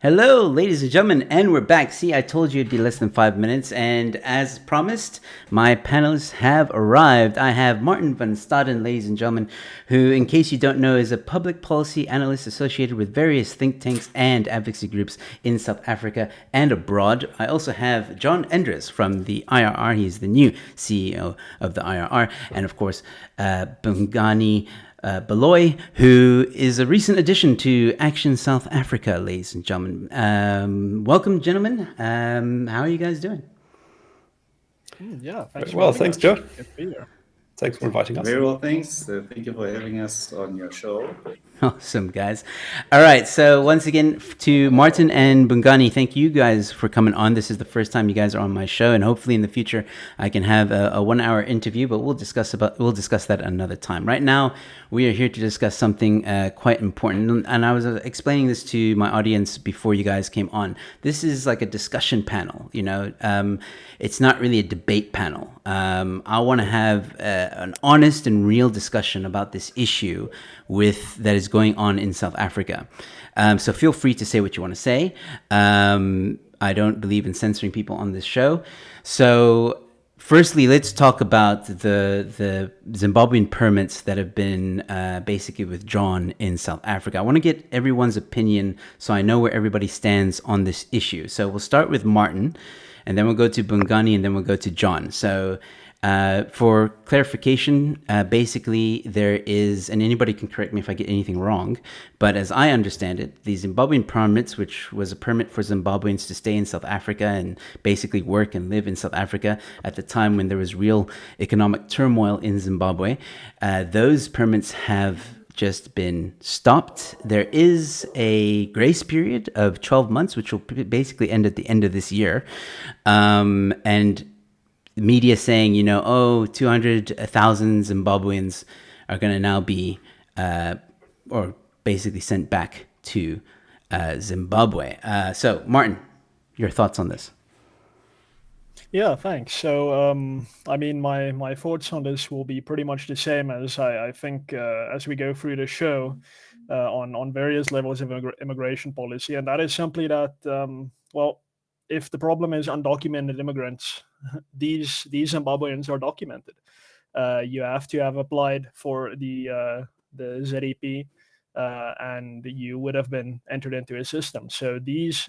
Hello, ladies and gentlemen, and we're back. See, I told you it'd be less than 5 minutes, and as promised, my panelists have arrived. I have Martin van Staden, ladies and gentlemen, who, in case you don't know, is a public policy analyst associated with various think tanks and advocacy groups in South Africa and abroad. I also have John Endres from the IRR. He's the new CEO of the IRR, and of course, Bongani. Baloyi, who is a recent addition to Action South Africa, ladies and gentlemen. Welcome, gentlemen. How are you guys doing? Yeah, thanks. Well, thanks, Joe. Good to be here. Thanks for inviting us. Very well, thanks. Thank you for having us on your show. Awesome, guys. All right. So once again, to Martin and Bongani, thank you guys for coming on. This is the first time you guys are on my show, and hopefully in the future I can have a 1 hour interview. But we'll discuss that another time. Right now, we are here to discuss something quite important, and I was explaining this to my audience before you guys came on. This is like a discussion panel. It's not really a debate panel. I want to have an honest and real discussion about this issue that is going on in South Africa. So feel free to say what you want to say. I don't believe in censoring people on this show. So firstly, let's talk about the Zimbabwean permits that have been basically withdrawn in South Africa. I want to get everyone's opinion so I know where everybody stands on this issue. So we'll start with Martin, and then we'll go to Bongani, and then we'll go to John. So for clarification, basically there is, and anybody can correct me if I get anything wrong, but as I understand it, the Zimbabwean permits, which was a permit for Zimbabweans to stay in South Africa and basically work and live in South Africa at the time when there was real economic turmoil in Zimbabwe, those permits have just been stopped. There is a grace period of 12 months, which will basically end at the end of this year. And media saying, 200,000 Zimbabweans are going to now be, or basically sent back to Zimbabwe. So, Martin, your thoughts on this? Yeah, thanks. So, my thoughts on this will be pretty much the same as I think as we go through the show on various levels of immigration policy, and that is simply that, if the problem is undocumented immigrants, these Zimbabweans are documented. You have to have applied for the ZEP, and you would have been entered into a system. So these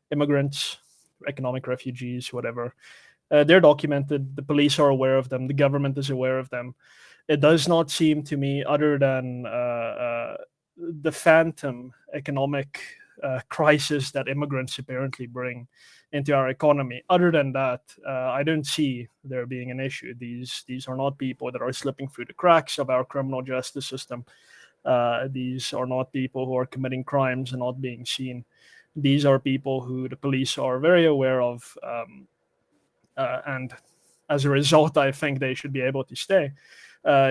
immigrants, economic refugees, whatever, they're documented. The police are aware of them. The government is aware of them. It does not seem to me, other than the phantom economic crisis that immigrants apparently bring into our economy. Other than that, I don't see there being an issue. These are not people that are slipping through the cracks of our criminal justice system. These are not people who are committing crimes and not being seen. These are people who the police are very aware of, and as a result, I think they should be able to stay.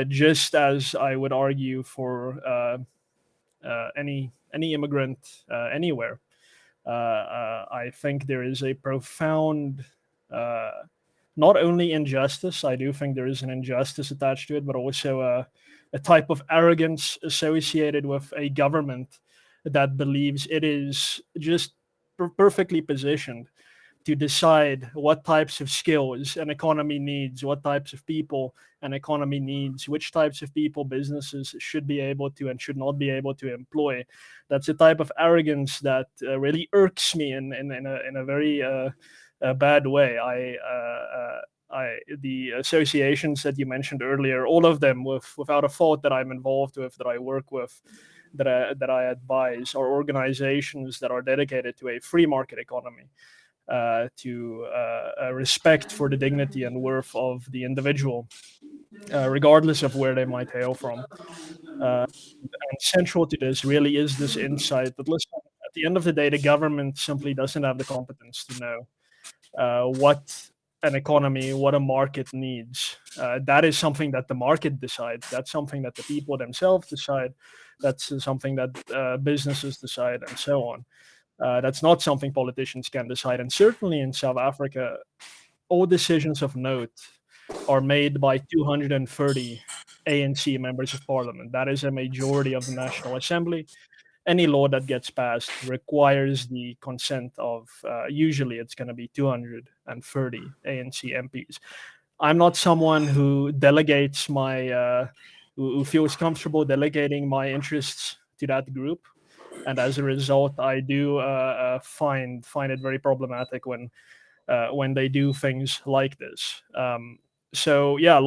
Just as I would argue for any immigrant anywhere. I think there is a profound, not only injustice, I do think there is an injustice attached to it, but also a type of arrogance associated with a government that believes it is just perfectly positioned to decide what types of skills an economy needs, what types of people an economy needs, which types of people businesses should be able to and should not be able to employ. That's a type of arrogance that really irks me in a very bad way. The associations that you mentioned earlier, all of them, without a thought, that I'm involved with, that I work with, that I advise, are organizations that are dedicated to a free market economy. To respect for the dignity and worth of the individual, regardless of where they might hail from. And central to this really is this insight that, listen, at the end of the day, the government simply doesn't have the competence to know what an economy, what a market needs. That is something that the market decides. That's something that the people themselves decide. That's something that businesses decide, and so on. That's not something politicians can decide. And certainly in South Africa, all decisions of note are made by 230 ANC members of parliament. That is a majority of the National Assembly. any law that gets passed requires the consent of usually it's going to be 230 ANC MPs. I'm not someone who delegates my who feels comfortable delegating my interests to that group, and as a result, I do find it very problematic when they do things like this. So yeah,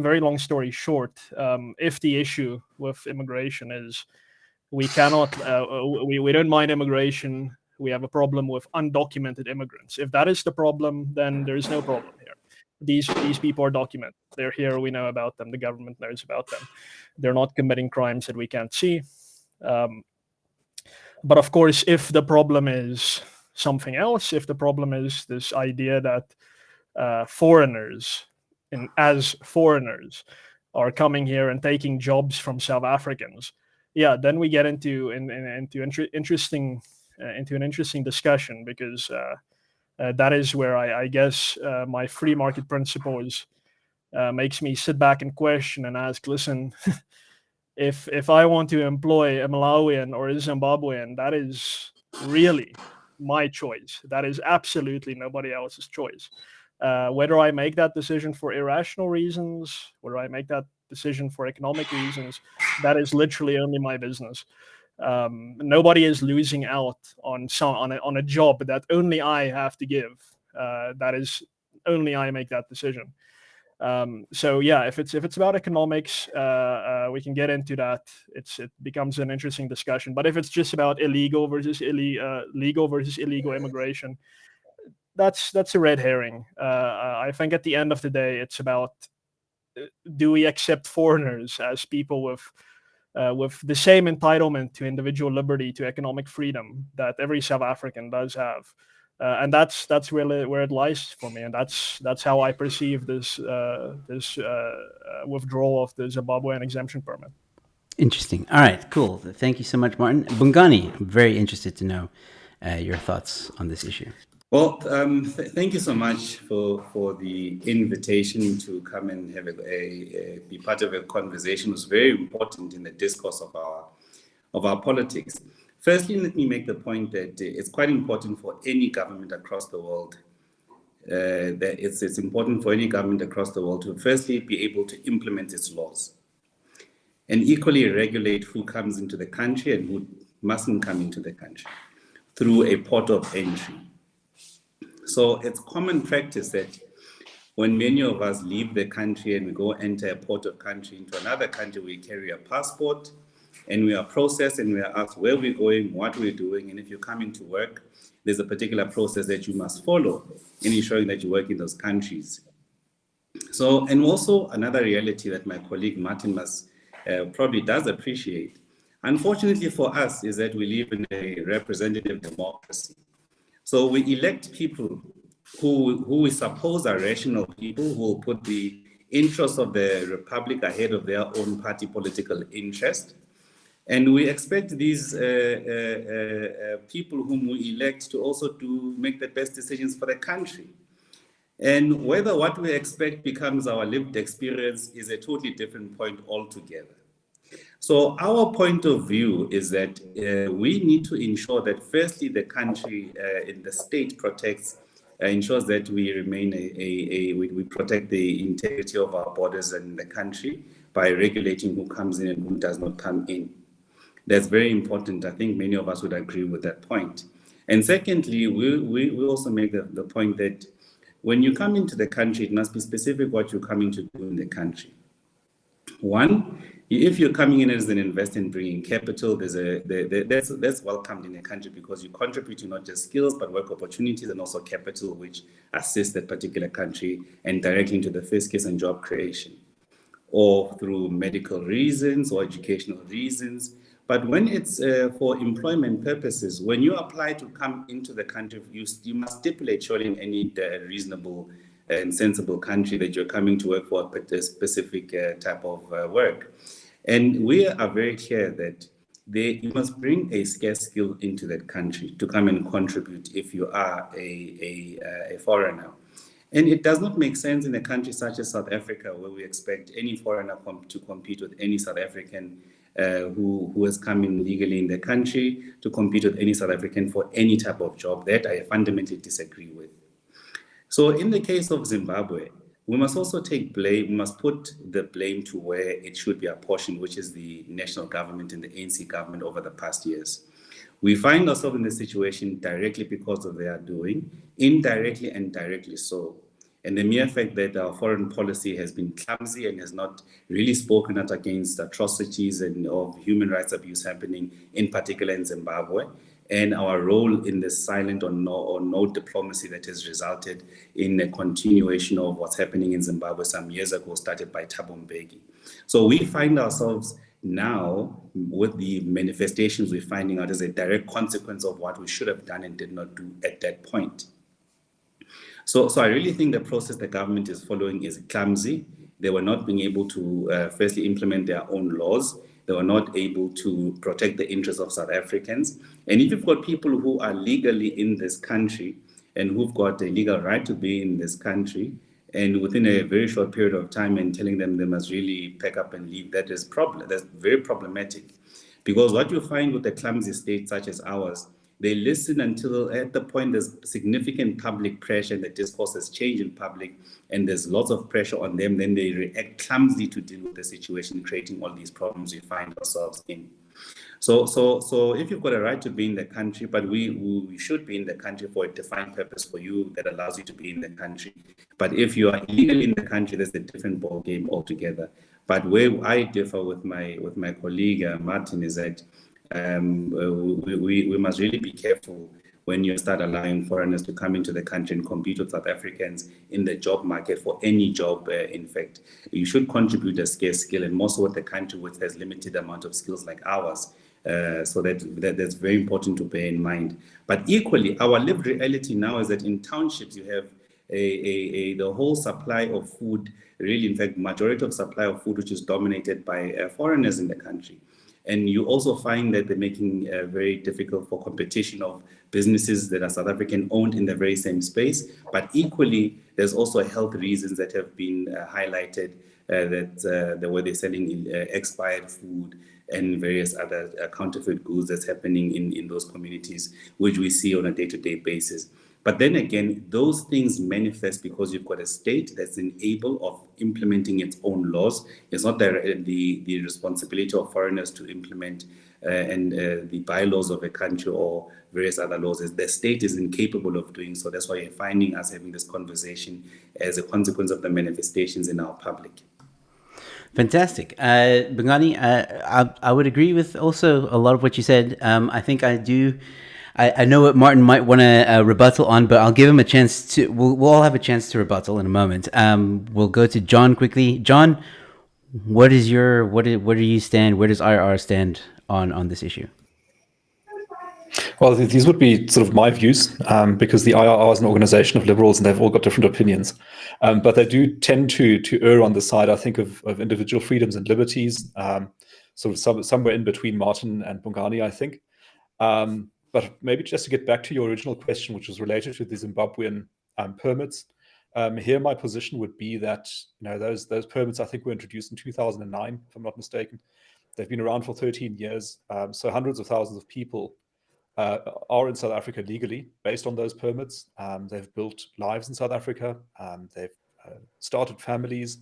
very long story short, if the issue with immigration is we cannot, we don't mind immigration, we have a problem with undocumented immigrants. If that is the problem, then there is no problem here. These people are documented. They're here. We know about them. The government knows about them. They're not committing crimes that we can't see. But of course, if the problem is something else, if the problem is this idea that foreigners, as foreigners, are coming here and taking jobs from South Africans, yeah, then we get into interesting into an interesting discussion, because that is where I guess my free market principles makes me sit back and question and ask, listen, if I want to employ a Malawian or a Zimbabwean, that is really my choice. That is absolutely nobody else's choice. Whether I make that decision for irrational reasons, whether I make that decision for economic reasons, that is literally only my business. Nobody is losing out on a job that only I have to give. That is only I make that decision. So yeah, if it's about economics, we can get into that. It becomes an interesting discussion. But if it's just about legal versus illegal immigration, that's a red herring. I think at the end of the day, it's about, do we accept foreigners as people with the same entitlement to individual liberty, to economic freedom that every South African does have. And that's really where it lies for me, and that's how I perceive this withdrawal of the Zimbabwean exemption permit. Interesting. All right, cool. Thank you so much, Martin. Bongani, I'm very interested to know your thoughts on this issue. Well, thank you so much for the invitation to come and have be part of a conversation. It's very important in the discourse of our politics. Firstly, let me make the point that it's quite important for any government across the world. That it's important for any government across the world to firstly be able to implement its laws, and equally regulate who comes into the country and who mustn't come into the country through a port of entry. So it's common practice that when many of us leave the country and we go enter a port of country into another country, we carry a passport and we are processed and we are asked where we're going, what we're doing, and if you're coming to work, there's a particular process that you must follow in ensuring that you work in those countries. So, and also another reality that my colleague Martin probably does appreciate, unfortunately for us, is that we live in a representative democracy. So we elect people who we suppose are rational people who will put the interests of the republic ahead of their own party political interest. And we expect these people whom we elect to also make the best decisions for the country. And whether what we expect becomes our lived experience is a totally different point altogether. So our point of view is that we need to ensure that firstly the country in the state ensures that we remain we protect the integrity of our borders and the country by regulating who comes in and who does not come in. That's very important. I think many of us would agree with that point. And secondly, we also make the point that when you come into the country, it must be specific what you're coming to do in the country. One, if you're coming in as an investor and bringing capital, that's welcomed in a country because you contribute to not just skills, but work opportunities and also capital, which assist that particular country and directly into the fiscus and job creation, or through medical reasons or educational reasons. But when it's for employment purposes, when you apply to come into the country, you must stipulate surely in any reasonable and sensible country that you're coming to work for a specific type of work. And we are very clear that you must bring a scarce skill into that country to come and contribute if you are a foreigner. And it does not make sense in a country such as South Africa, where we expect any foreigner to compete with any South African who has come in legally in the country to compete with any South African for any type of job. That I fundamentally disagree with. So in the case of Zimbabwe, we must also take blame, we must put the blame to where it should be apportioned, which is the national government and the ANC government over the past years. We find ourselves in this situation directly because of their doing, indirectly and directly so. And the mere fact that our foreign policy has been clumsy and has not really spoken out against atrocities and of human rights abuse happening, in particular in Zimbabwe, and our role in this silent or no diplomacy that has resulted in a continuation of what's happening in Zimbabwe some years ago, started by Thabo Mbeki. So we find ourselves now with the manifestations we're finding out as a direct consequence of what we should have done and did not do at that point. So I really think the process the government is following is clumsy. They were not being able to firstly implement their own laws. They were not able to protect the interests of South Africans. And if you've got people who are legally in this country and who've got a legal right to be in this country, and within a very short period of time and telling them they must really pack up and leave, that's very problematic. Because what you find with a clumsy state such as ours, they listen until at the point there's significant public pressure and the discourse has changed in public and there's lots of pressure on them, then they react clumsily to deal with the situation, creating all these problems we find ourselves in. So if you've got a right to be in the country, but we should be in the country for a defined purpose for you that allows you to be in the country. But if you are illegally in the country, that's a different ball game altogether. But where I differ with my colleague Martin is that we must really be careful when you start allowing foreigners to come into the country and compete with South Africans in the job market for any job. In fact, you should contribute a scarce skill, and most of the country which has limited amount of skills like ours. So that's very important to bear in mind. But equally, our lived reality now is that in townships you have the whole supply of food, really, in fact, majority of supply of food which is dominated by foreigners in the country. And you also find that they're making very difficult for competition of businesses that are South African owned in the very same space. But equally, there's also health reasons that have been highlighted, that the way they're selling expired food and various other counterfeit goods that's happening in those communities, which we see on a day-to-day basis. But then again, those things manifest because you've got a state that's unable of implementing its own laws. It's not the responsibility of foreigners to implement and the bylaws of a country or various other laws. The state is incapable of doing so. That's why you're finding us having this conversation as a consequence of the manifestations in our public. Fantastic. Bongani, I would agree with also a lot of what you said. I think I do. I know what Martin might want to rebuttal on, but I'll give him a chance to. We'll all have a chance to rebuttal in a moment. We'll go to John quickly. John, where do you stand? Where does IRR stand on this issue? Well, these would be sort of my views, because the IRR is an organization of liberals and they've all got different opinions. But they do tend to err on the side, I think, of individual freedoms and liberties, sort of somewhere in between Martin and Bongani, I think. But maybe just to get back to your original question, which was related to the Zimbabwean permits, here my position would be that those permits, I think, were introduced in 2009, if I'm not mistaken. They've been around for 13 years, so hundreds of thousands of people are in South Africa legally based on those permits. They've built lives in South Africa. They've started families.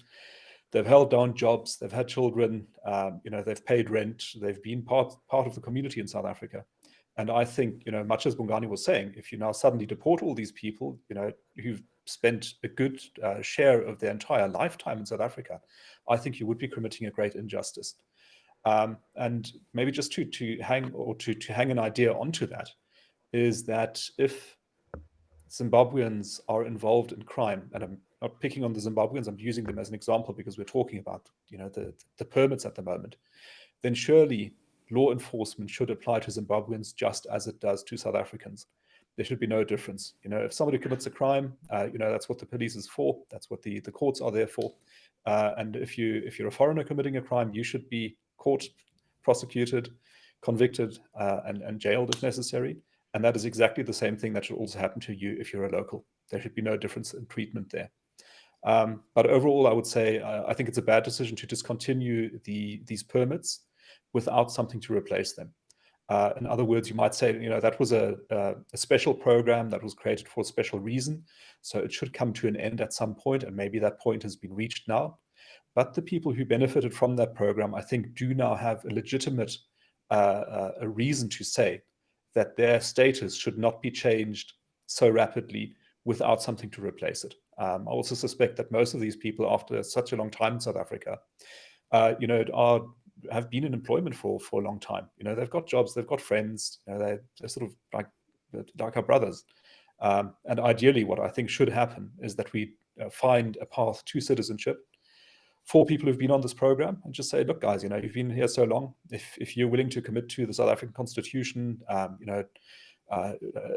They've held down jobs. They've had children. They've paid rent. They've been part of the community in South Africa. And I think, much as Bongani was saying, if you now suddenly deport all these people, who've spent a good share of their entire lifetime in South Africa, I think you would be committing a great injustice. And maybe just to hang an idea onto that is that if Zimbabweans are involved in crime, and I'm not picking on the Zimbabweans, I'm using them as an example because we're talking about the permits at the moment, then surely law enforcement should apply to Zimbabweans just as it does to South Africans. There should be no difference. If somebody commits a crime, that's what the police is for. That's what the courts are there for. And if you're a foreigner committing a crime, you should be caught, prosecuted, convicted, and jailed if necessary. And that is exactly the same thing that should also happen to you if you're a local. There should be no difference in treatment there. But overall, I would say I think it's a bad decision to discontinue these permits, without something to replace them. In other words, you might say, that was a special program that was created for a special reason, so it should come to an end at some point, and maybe that point has been reached now. But the people who benefited from that program, I think, do now have a legitimate a reason to say that their status should not be changed so rapidly without something to replace it. I also suspect that most of these people, after such a long time in South Africa, have been in employment for a long time. They've got jobs, they've got friends, they're sort of like our brothers. And ideally, what I think should happen is that we find a path to citizenship for people who've been on this program, and just say, look, guys, you've been here so long. If you're willing to commit to the South African Constitution,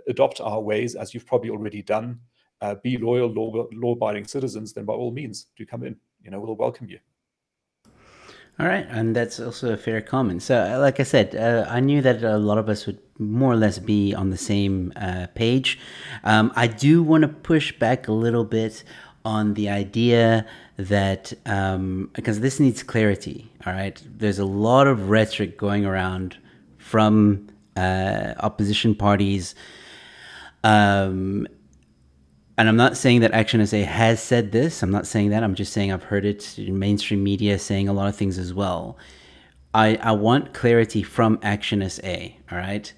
adopt our ways, as you've probably already done, be loyal, law-abiding citizens, then by all means, do come in. We'll welcome you. All right, and that's also a fair comment. So, like I said, I knew that a lot of us would more or less be on the same page. I do want to push back a little bit on the idea that, because this needs clarity, all right? There's a lot of rhetoric going around from opposition parties. And I'm not saying that Action SA has said this. I'm not saying that. I'm just saying I've heard it in mainstream media saying a lot of things as well. I want clarity from Action SA, all right?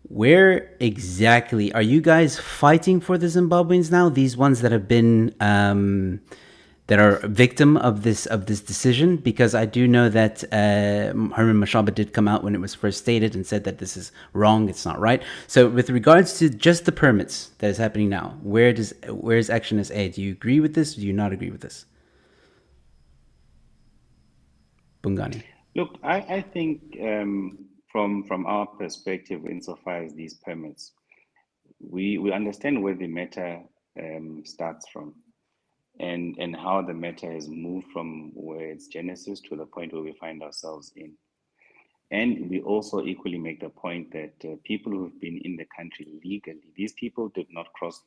Where exactly are you guys fighting for the Zimbabweans now? These ones that have been that are a victim of this decision, because I do know that Herman Mashaba did come out when it was first stated and said that this is wrong, it's not right. So with regards to just the permits that is happening now, where is Action SA? Do you agree with this? Do you not agree with this? Bongani. Look, I think from our perspective, insofar as these permits, we understand where the matter starts from, and how the matter has moved from where its genesis to the point where we find ourselves in. And we also equally make the point that people who've been in the country legally, these people did not cross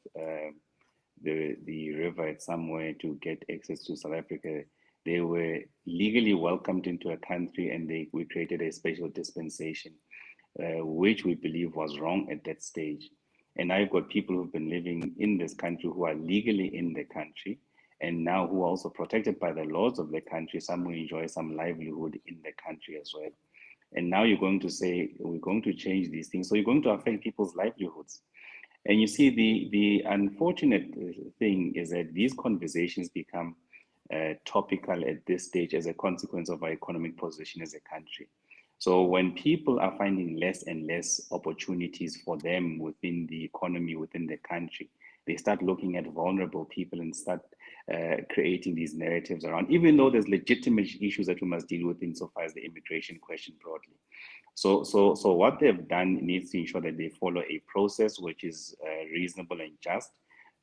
the river at somewhere to get access to South Africa. They were legally welcomed into a country, and we created a special dispensation, which we believe was wrong at that stage. And I've got people who've been living in this country who are legally in the country, and now who are also protected by the laws of the country. Some will enjoy some livelihood in the country as well. And now you're going to say, we're going to change these things. So you're going to affect people's livelihoods. And you see, the unfortunate thing is that these conversations become topical at this stage as a consequence of our economic position as a country. So when people are finding less and less opportunities for them within the economy, within the country, they start looking at vulnerable people and start creating these narratives around, even though there's legitimate issues that we must deal with insofar as the immigration question broadly. So what they've done needs to ensure that they follow a process which is reasonable and just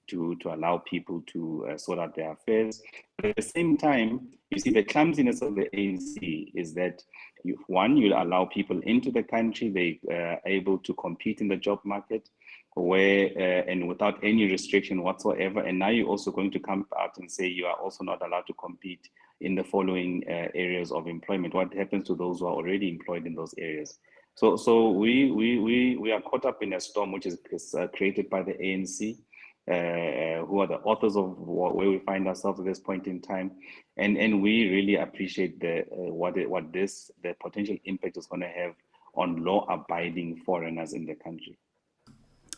to allow people to sort out their affairs. But at the same time, you see, the clumsiness of the ANC is that you allow people into the country, they are able to compete in the job market, where and without any restriction whatsoever. And now you're also going to come out and say you are also not allowed to compete in the following areas of employment. What happens to those who are already employed in those areas? So we are caught up in a storm which is created by the ANC, who are the authors of where we find ourselves at this point in time, and we really appreciate the potential impact is going to have on law-abiding foreigners in the country.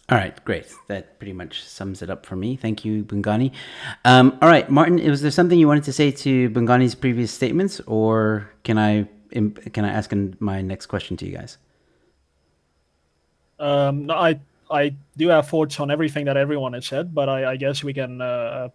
All right, great. That pretty much sums it up for me. Thank you, Bongani. All right, Martin, was there something you wanted to say to Bongani's previous statements, or can I ask my next question to you guys? No, I do have thoughts on everything that everyone has said, but I guess we can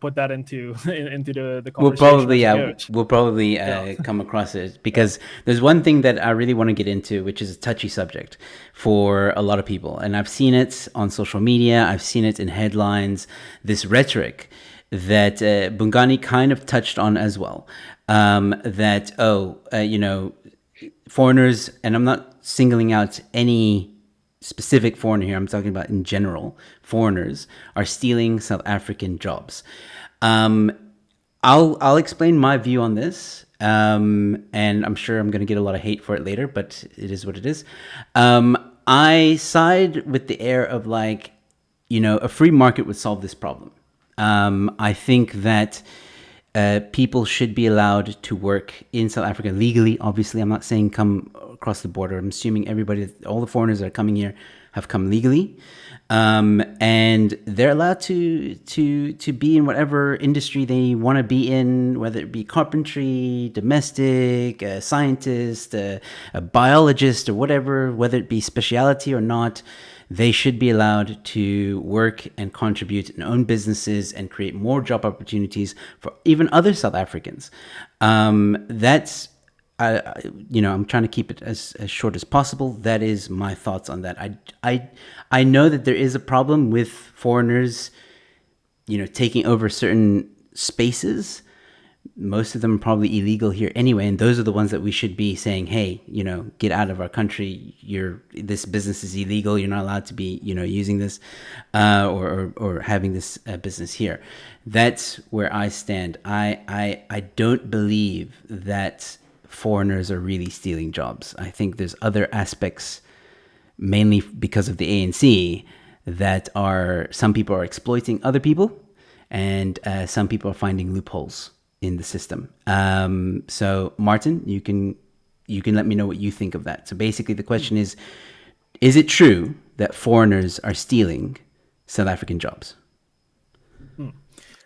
put that into the conversation. We'll probably come across it, because there's one thing that I really want to get into, which is a touchy subject for a lot of people, and I've seen it on social media, I've seen it in headlines, this rhetoric that Bongani kind of touched on as well, that foreigners, and I'm not singling out any specific foreigner here, I'm talking about in general, foreigners are stealing South African jobs. I I'll explain my view on this, and I'm sure I'm going to get a lot of hate for it later, but it is what it is. I side with the air of like, a free market would solve this problem. I think that people should be allowed to work in South Africa legally. Obviously, I'm not saying come across the border. I'm assuming all the foreigners that are coming here have come legally. And they're allowed to be in whatever industry they want to be in, whether it be carpentry, domestic, a scientist, a biologist, or whatever, whether it be speciality or not. They should be allowed to work and contribute and own businesses and create more job opportunities for even other South Africans. That's I'm trying to keep it as short as possible. That is my thoughts on that. I know that there is a problem with foreigners, taking over certain spaces. Most of them are probably illegal here anyway, and those are the ones that we should be saying, hey, get out of our country. This business is illegal. You're not allowed to be, using this or having this business here. That's where I stand. I don't believe that foreigners are really stealing jobs. I think there's other aspects, mainly because of the ANC, that some people are exploiting other people, and some people are finding loopholes in the system. So Martin, you can let me know what you think of that. So basically the question is it true that foreigners are stealing South African jobs?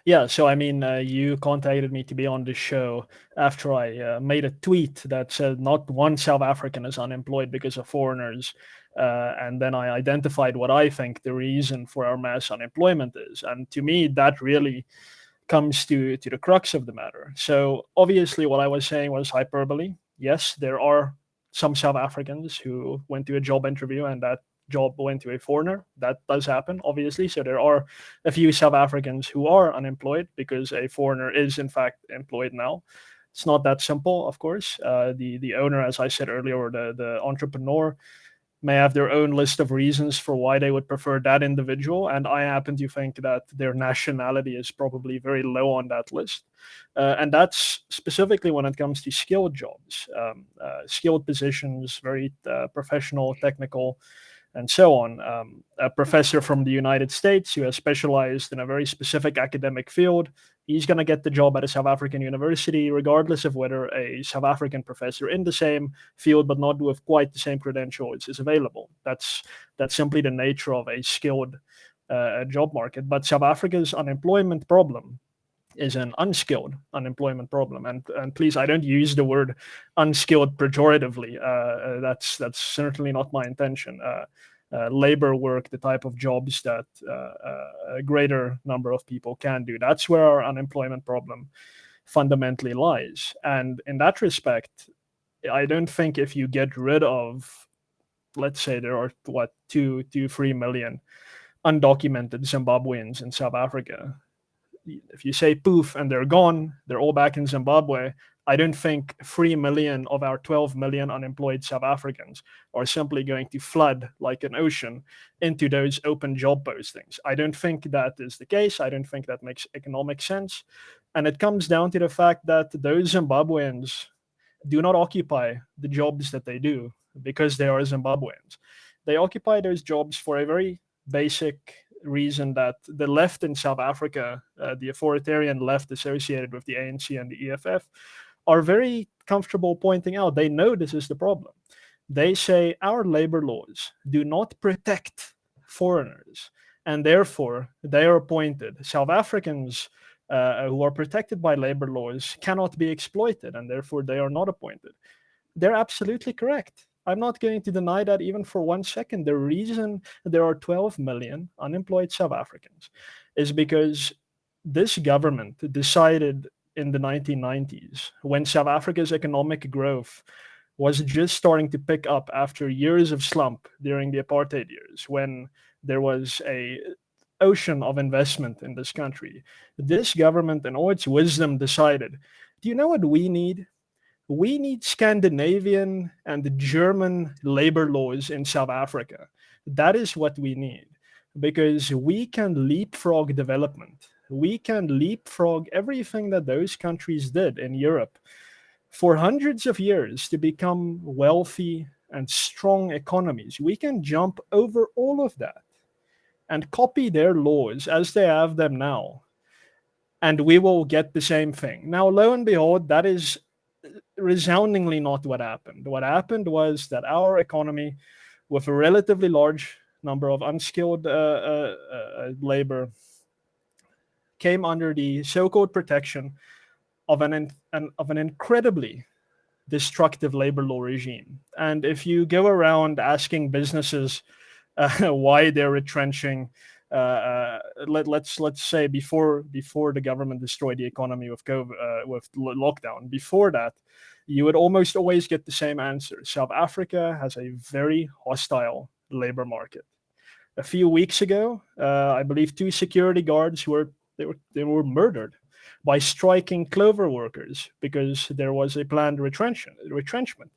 Yeah, so I mean, you contacted me to be on the show after I made a tweet that said not one South African is unemployed because of foreigners. And then I identified what I think the reason for our mass unemployment is. And to me, that really comes to the crux of the matter. So obviously what I was saying was hyperbole. Yes, there are some South Africans who went to a job interview and that job went to a foreigner. That does happen, obviously. So there are a few South Africans who are unemployed because a foreigner is in fact employed now. It's not that simple, of course. The owner, as I said earlier, or the entrepreneur may have their own list of reasons for why they would prefer that individual. And I happen to think that their nationality is probably very low on that list. And that's specifically when it comes to skilled jobs, skilled positions, very professional, technical, and so on. A professor from the United States who has specialized in a very specific academic field, he's going to get the job at a South African university, regardless of whether a South African professor in the same field, but not with quite the same credentials, is available. That's simply the nature of a skilled job market. But South Africa's unemployment problem is an unskilled unemployment problem. And please, I don't use the word unskilled pejoratively. That's certainly not my intention. Labor work, the type of jobs that a greater number of people can do. That's where our unemployment problem fundamentally lies. And in that respect, I don't think if you get rid of, let's say there are 3 million undocumented Zimbabweans in South Africa. If you say poof and they're gone, they're all back in Zimbabwe, I don't think 3 million of our 12 million unemployed South Africans are simply going to flood like an ocean into those open job postings. I don't think that is the case. I don't think that makes economic sense. And it comes down to the fact that those Zimbabweans do not occupy the jobs that they do because they are Zimbabweans. They occupy those jobs for a very basic reason that the left in South Africa, the authoritarian left associated with the ANC and the EFF, are very comfortable pointing out. They know this is the problem. They say our labor laws do not protect foreigners, and therefore they are appointed. South Africans who are protected by labor laws cannot be exploited, and therefore they are not appointed. They're absolutely correct. I'm not going to deny that even for 1 second. The reason there are 12 million unemployed South Africans is because this government decided in the 1990s, when South Africa's economic growth was just starting to pick up after years of slump during the apartheid years, when there was a ocean of investment in this country. This government, in all its wisdom, decided, do you know what we need? We need Scandinavian and German labor laws in South Africa. That is what we need, because we can leapfrog development we can leapfrog everything that those countries did in Europe for hundreds of years to become wealthy and strong economies. We can jump over all of that and copy their laws as they have them now, and we will get the same thing. Now, lo and behold, that is resoundingly not what happened. What happened was that our economy, with a relatively large number of unskilled labor, came under the so-called protection of an incredibly destructive labor law regime. And if you go around asking businesses why they're retrenching, let's say before the government destroyed the economy with COVID, with lockdown, before that, you would almost always get the same answer. South Africa has a very hostile labor market. A few weeks ago, I believe 2 security guards were murdered by striking clover workers because there was a planned retrenchment.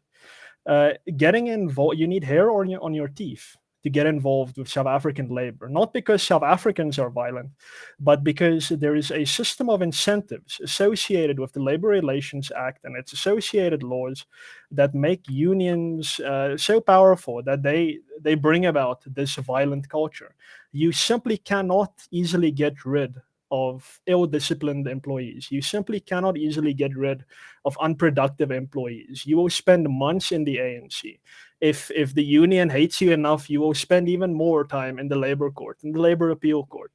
Getting involved, you need hair on your teeth to get involved with South African labor, not because South Africans are violent, but because there is a system of incentives associated with the Labor Relations Act and its associated laws that make unions so powerful that they bring about this violent culture. You simply cannot easily get rid of ill-disciplined employees. You simply cannot easily get rid of unproductive employees. You will spend months in the ANC. If the union hates you enough, you will spend even more time in the labor court, in the labor appeal court.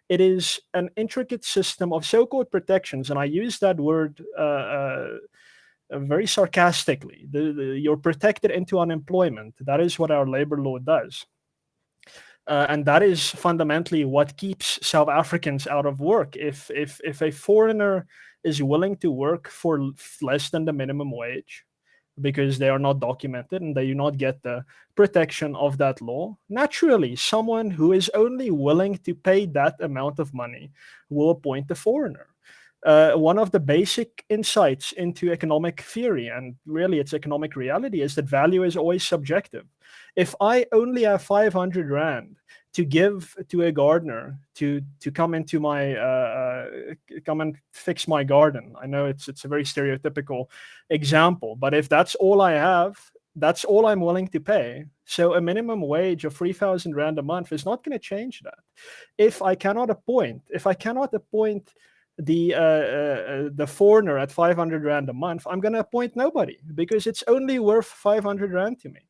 It is an intricate system of so-called protections, and I use that word very sarcastically. You're protected into unemployment. That is what our labor law does. And that is fundamentally what keeps South Africans out of work. If a foreigner is willing to work for less than the minimum wage because they are not documented and they do not get the protection of that law, naturally, someone who is only willing to pay that amount of money will appoint the foreigner. One of the basic insights into economic theory, and really its economic reality, is that value is always subjective. If I only have 500 Rand to give to a gardener to come into my come and fix my garden, I know it's a very stereotypical example, but if that's all I have, that's all I'm willing to pay. So a minimum wage of 3,000 Rand a month is not going to change that. If I cannot appoint the foreigner at 500 Rand a month, I'm going to appoint nobody because it's only worth 500 Rand to me.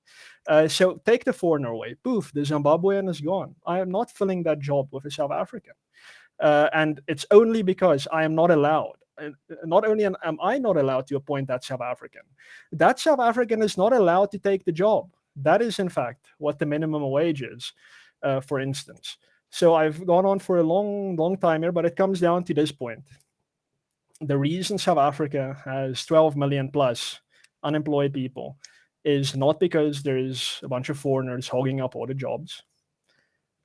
So take the foreigner away. Poof, the Zimbabwean is gone. I am not filling that job with a South African. And it's only because I am not allowed. Not only am I not allowed to appoint that South African is not allowed to take the job. That is, in fact, what the minimum wage is, for instance. So I've gone on for a long time here, but it comes down to this point. The reason South Africa has 12 million plus unemployed people is not because there is a bunch of foreigners hogging up all the jobs.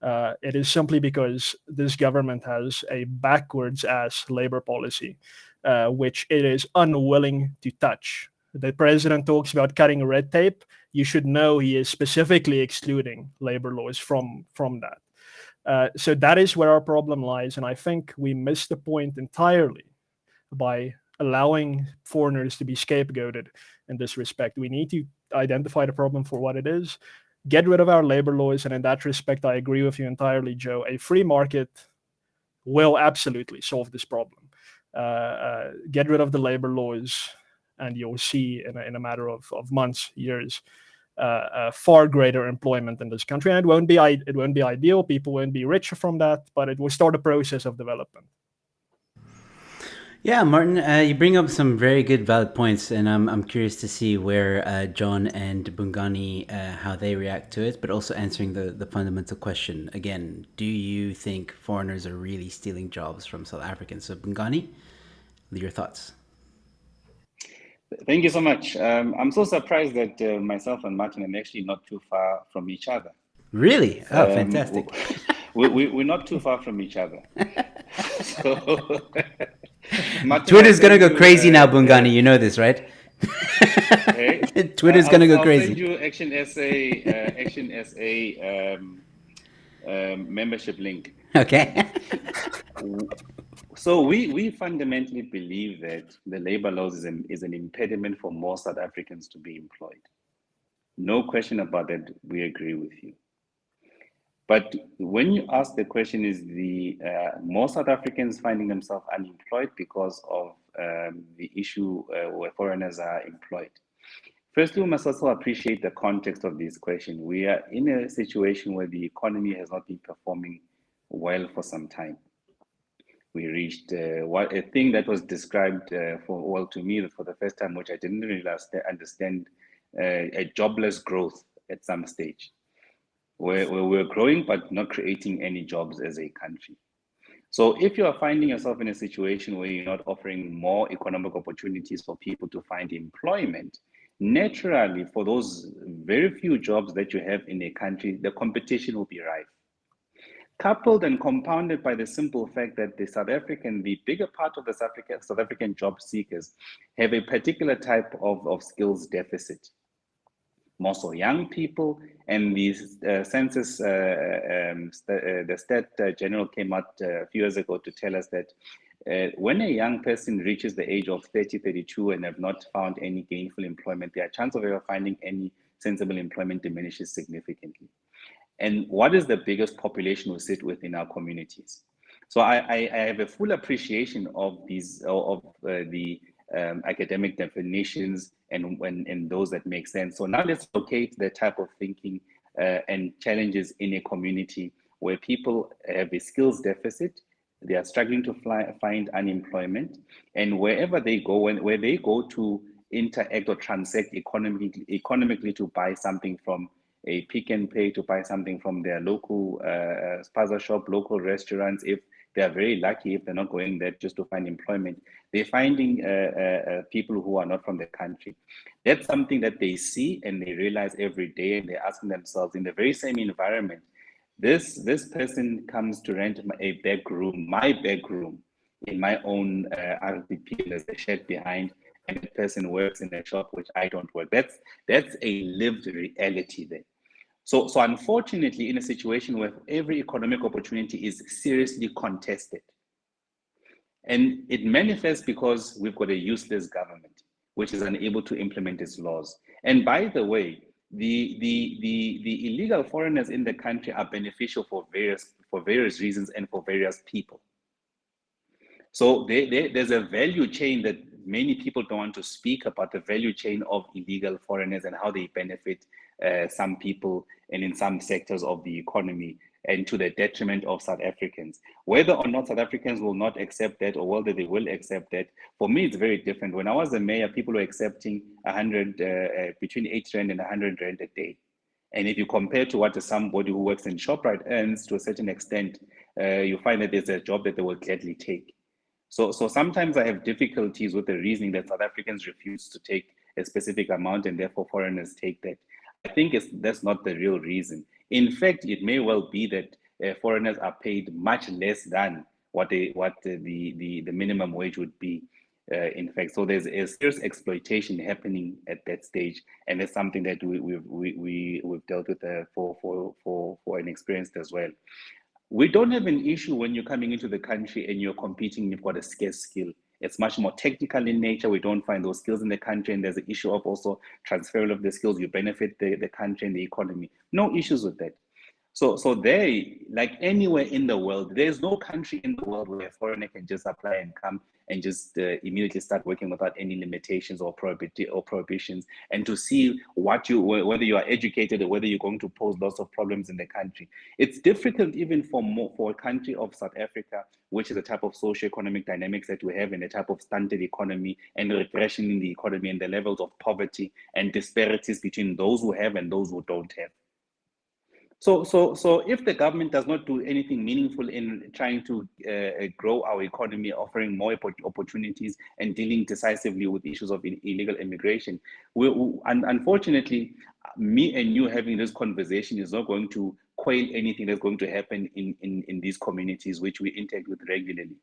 It is simply because this government has a backwards ass labor policy, which it is unwilling to touch. The president talks about cutting red tape. You should know he is specifically excluding labor laws from that. So that is where our problem lies. And I think we missed the point entirely by allowing foreigners to be scapegoated in this respect. We need to identify the problem for what it is, get rid of our labor laws. And in that respect, I agree with you entirely, Joe. A free market will absolutely solve this problem. Get rid of the labor laws, and you'll see in a matter of months, years, far greater employment in this country. And it won't be ideal. People won't be richer from that, but it will start a process of development. Yeah, Martin, you bring up some very good, valid points, and I'm curious to see where John and Bongani, how they react to it, but also answering the fundamental question. Again, do you think foreigners are really stealing jobs from South Africans? So Bongani, your thoughts? Thank you so much. I'm so surprised that myself and Martin are actually not too far from each other. Really? Oh, fantastic. We're not too far from each other. So, Twitter's going to go crazy now, Bongani. You know this, right? Hey, Twitter's going to go crazy. I'll send you Action SA membership link. Okay. So we fundamentally believe that the labor laws is an impediment for more South Africans to be employed. No question about that, we agree with you. But when you ask the question, is the more South Africans finding themselves unemployed because of the issue where foreigners are employed? Firstly, we must also appreciate the context of this question. We are in a situation where the economy has not been performing well for some time. We reached a thing that was described to me for the first time, which I didn't really understand, a jobless growth at some stage, where we're growing but not creating any jobs as a country. So if you are finding yourself in a situation where you're not offering more economic opportunities for people to find employment, naturally, for those very few jobs that you have in a country, the competition will be rife. Coupled and compounded by the simple fact that the bigger part of the South African job seekers have a particular type of skills deficit. More so young people, and the census, the stat general came out a few years ago to tell us that when a young person reaches the age of 30, 32 and have not found any gainful employment, their chance of ever finding any sensible employment diminishes significantly. And what is the biggest population we sit with in our communities? So I have a full appreciation of the academic definitions and those that make sense. So now let's locate the type of thinking and challenges in a community where people have a skills deficit, they are struggling to find unemployment, and wherever they go, where they go to interact or transact economically to buy something from a Pick n Pay, to buy something from their local spaza shop, local restaurants, if they are very lucky, if they're not going there just to find employment, they're finding people who are not from the country. That's something that they see and they realize every day, and they're asking themselves in the very same environment, this person comes to rent a back room, my back room, in my own RDP, there's a shed behind, and the person works in a shop which I don't work. That's a lived reality there. So unfortunately, in a situation where every economic opportunity is seriously contested, and it manifests because we've got a useless government which is unable to implement its laws. And by the way, the illegal foreigners in the country are beneficial for various reasons and for various people. So there's a value chain that many people don't want to speak about, the value chain of illegal foreigners and how they benefit some people and in some sectors of the economy, and to the detriment of South Africans. Whether or not South Africans will not accept that, or whether they will accept that, for me it's very different. When I was a mayor, people were accepting 100 between 8 Rand and 100 Rand a day. And if you compare to what somebody who works in ShopRite earns, to a certain extent, you find that there's a job that they will gladly take. So sometimes I have difficulties with the reasoning that South Africans refuse to take a specific amount and therefore foreigners take that. I think that's not the real reason. In fact, it may well be that foreigners are paid much less than what the minimum wage would be. In fact, so there's a serious exploitation happening at that stage, and it's something that we've dealt with for an experience as well. We don't have an issue when you're coming into the country and you're competing, you've got a scarce skill. It's much more technical in nature. We don't find those skills in the country, and there's an issue of also transfer of the skills. You benefit the country and the economy. No issues with that. So there, like anywhere in the world, there's no country in the world where a foreigner can just apply and come and just immediately start working without any limitations or prohibitions, and to see whether you are educated or whether you're going to pose lots of problems in the country. It's difficult even for a country of South Africa, which is the type of socio-economic dynamics that we have, and the type of stunted economy and regression in the economy and the levels of poverty and disparities between those who have and those who don't have. So if the government does not do anything meaningful in trying to grow our economy, offering more opportunities and dealing decisively with issues of illegal immigration, unfortunately, me and you having this conversation is not going to quail anything that's going to happen in these communities which we interact with regularly.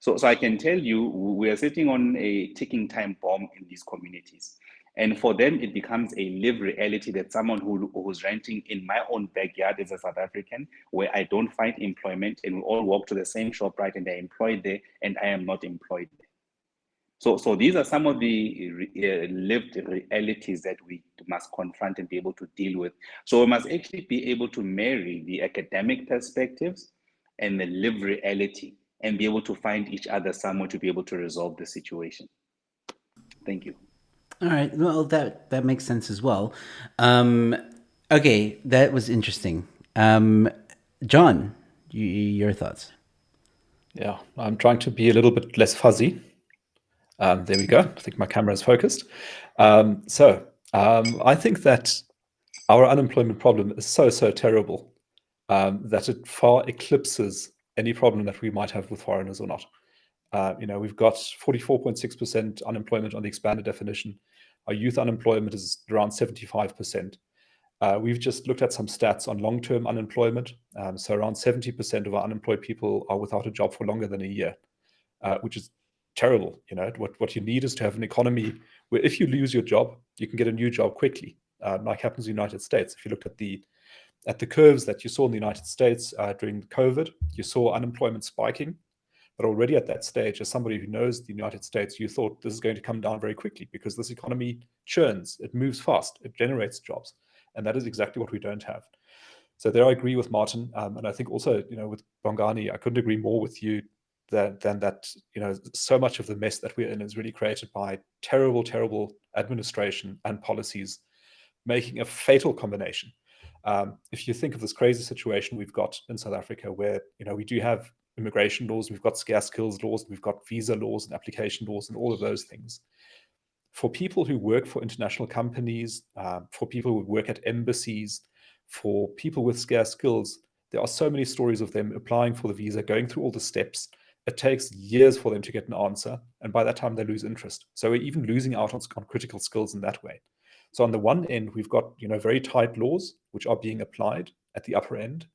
So I can tell you, we are sitting on a ticking time bomb in these communities. And for them, it becomes a lived reality that someone who's renting in my own backyard as a South African, where I don't find employment, and we all walk to the same shop, right, and they're employed there, and I am not employed there. So these are some of the lived realities that we must confront and be able to deal with. So we must actually be able to marry the academic perspectives and the lived reality and be able to find each other somewhere to be able to resolve the situation. Thank you. All right. Well, that makes sense as well. Okay, that was interesting. John, your thoughts? Yeah, I'm trying to be a little bit less fuzzy. There we go. I think my camera is focused. I think that our unemployment problem is so terrible that it far eclipses any problem that we might have with foreigners or not. We've got 44.6% unemployment on the expanded definition. Our youth unemployment is around 75%. We've just looked at some stats on long-term unemployment. So around 70% of our unemployed people are without a job for longer than a year, which is terrible. What you need is to have an economy where if you lose your job, you can get a new job quickly, like happens in the United States. If you looked at the curves that you saw in the United States during COVID, you saw unemployment spiking. But already at that stage, as somebody who knows the United States, you thought this is going to come down very quickly because this economy churns, it moves fast, it generates jobs. And that is exactly what we don't have. So there I agree with Martin. And I think also, with Bongani, I couldn't agree more with you than that, so much of the mess that we're in is really created by terrible administration and policies making a fatal combination. If you think of this crazy situation we've got in South Africa where, we do have immigration laws, we've got scarce skills laws, we've got visa laws and application laws and all of those things. For people who work for international companies, for people who work at embassies, for people with scarce skills, there are so many stories of them applying for the visa, going through all the steps. It takes years for them to get an answer, and by that time they lose interest. So we're even losing out on critical skills in that way. So on the one end, we've got very tight laws which are being applied at the upper end,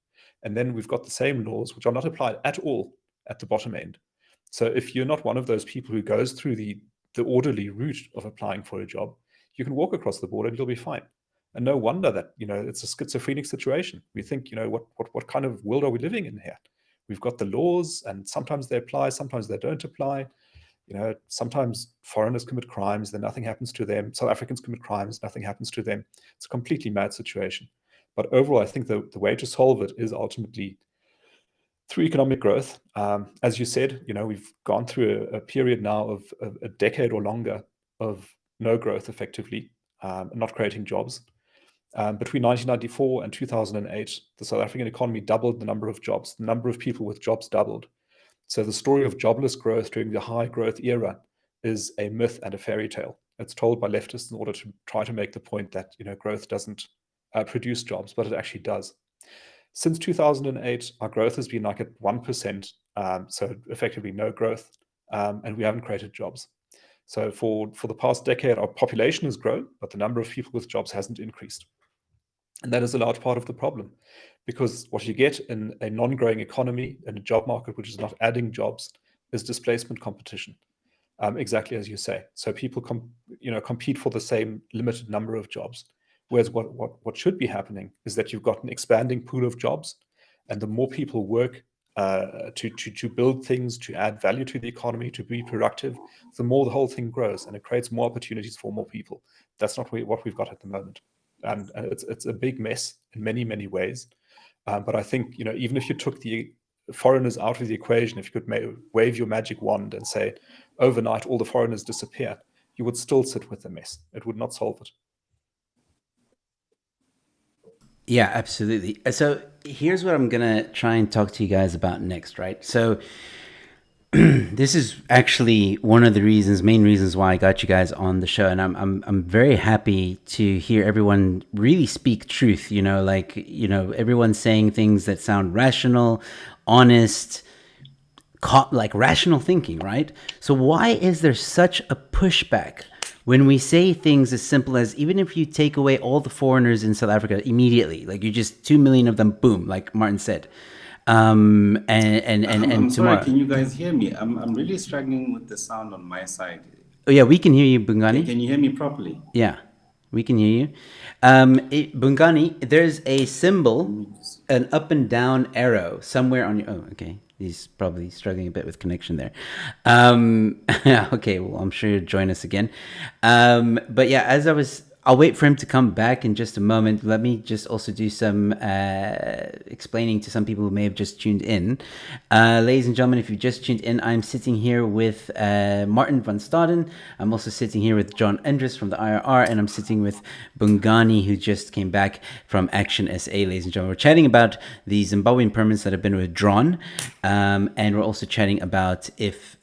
and then we've got the same laws which are not applied at all at the bottom end. So if you're not one of those people who goes through the orderly route of applying for a job, you can walk across the border and you'll be fine. And no wonder that it's a schizophrenic situation. We think, what kind of world are we living in here? We've got the laws, and sometimes they apply, sometimes they don't apply. Sometimes foreigners commit crimes, then nothing happens to them. South Africans commit crimes, nothing happens to them. It's a completely mad situation. But overall, I think the way to solve it is ultimately through economic growth. As you said, we've gone through a period now of a decade or longer of no growth, effectively, not creating jobs. Between 1994 and 2008, the South African economy doubled the number of jobs. The number of people with jobs doubled. So the story of jobless growth during the high growth era is a myth and a fairy tale. It's told by leftists in order to try to make the point that growth doesn't produce jobs, but it actually does. Since 2008, our growth has been like at 1%, so effectively no growth, and we haven't created jobs. So for the past decade, our population has grown, but the number of people with jobs hasn't increased. And that is a large part of the problem, because what you get in a non-growing economy, in a job market which is not adding jobs, is displacement competition, exactly as you say. So people compete for the same limited number of jobs. Whereas what should be happening is that you've got an expanding pool of jobs, and the more people work to build things, to add value to the economy, to be productive, the more the whole thing grows, and it creates more opportunities for more people. That's not what we've got at the moment, and it's a big mess in many ways. But I think even if you took the foreigners out of the equation, if you could wave your magic wand and say overnight all the foreigners disappear, you would still sit with the mess. It would not solve it. Yeah, absolutely. So here's what I'm gonna try and talk to you guys about next, right? So this is actually one of the main reasons why I got you guys on the show, and I'm very happy to hear everyone really speak truth. Everyone's saying things that sound rational, honest, like rational thinking, right? So why is there such a pushback when we say things as simple as, even if you take away all the foreigners in South Africa immediately, like you just 2 million of them, boom, like Martin said, and I'm tomorrow. sorry, can you guys hear me? I'm really struggling with the sound on my side. Oh yeah, we can hear you, Bongani. Can you hear me properly? Yeah, we can hear you. Bongani, there's a symbol, an up and down arrow somewhere on your. Oh, okay. He's probably struggling a bit with connection there. Okay, well, I'm sure you'll join us again. But yeah, I'll wait for him to come back in just a moment. Let me just also do some explaining to some people who may have just tuned in. Ladies and gentlemen, if you just tuned in, I'm sitting here with Martin van Staden. I'm also sitting here with John Endres from the IRR, and I'm sitting with Bongani, who just came back from Action SA, ladies and gentlemen. We're chatting about the Zimbabwean permits that have been withdrawn, and we're also chatting about if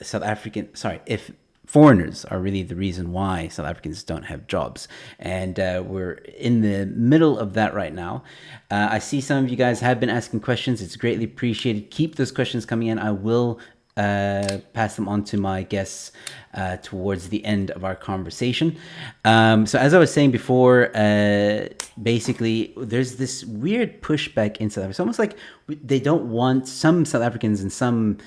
foreigners are really the reason why South Africans don't have jobs. And we're in the middle of that right now. I see some of you guys have been asking questions. It's greatly appreciated. Keep those questions coming in. I will pass them on to my guests towards the end of our conversation. So as I was saying before, basically there's this weird pushback in South Africa. It's almost like they don't want, some South Africans and some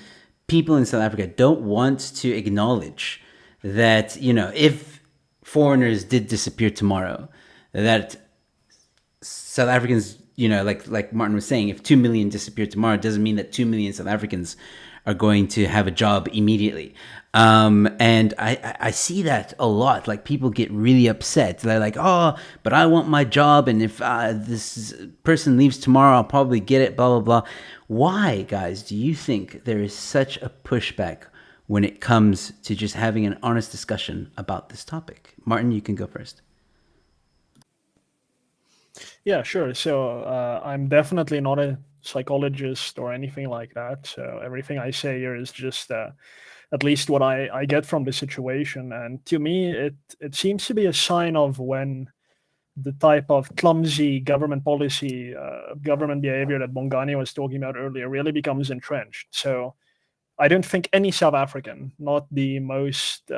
people in South Africa don't want to acknowledge that, if foreigners did disappear tomorrow, that South Africans, like Martin was saying, if 2 million disappear tomorrow, it doesn't mean that 2 million South Africans are going to have a job immediately. And I see that a lot. Like, people get really upset. They're like, oh, but I want my job. And if this person leaves tomorrow, I'll probably get it, blah, blah, blah. Why, guys, do you think there is such a pushback when it comes to just having an honest discussion about this topic? Martin, you can go first. Yeah, sure. So I'm definitely not a psychologist or anything like that. So everything I say here is just at least what I get from the situation. And to me, it seems to be a sign of when the type of clumsy government policy, government behavior that Bongani was talking about earlier really becomes entrenched. So I don't think any South African, not the most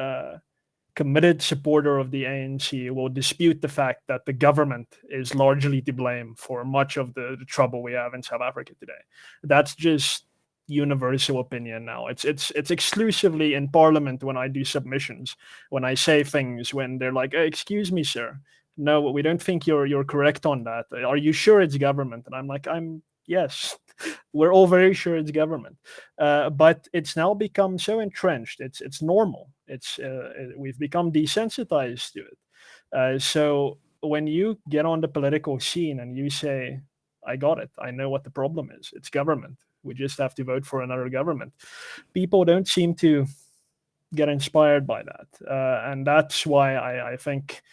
committed supporter of the ANC, will dispute the fact that the government is largely to blame for much of the trouble we have in South Africa today. That's just universal opinion now. It's exclusively in Parliament when I do submissions, when I say things, when they're like, hey, "Excuse me, sir, no, we don't think you're correct on that. Are you sure it's government?" And I'm like, yes." We're all very sure it's government, but it's now become so entrenched. It's normal. We've become desensitized to it. So when you get on the political scene and you say, "I got it. I know what the problem is. It's government. We just have to vote for another government," people don't seem to get inspired by that, and that's why I think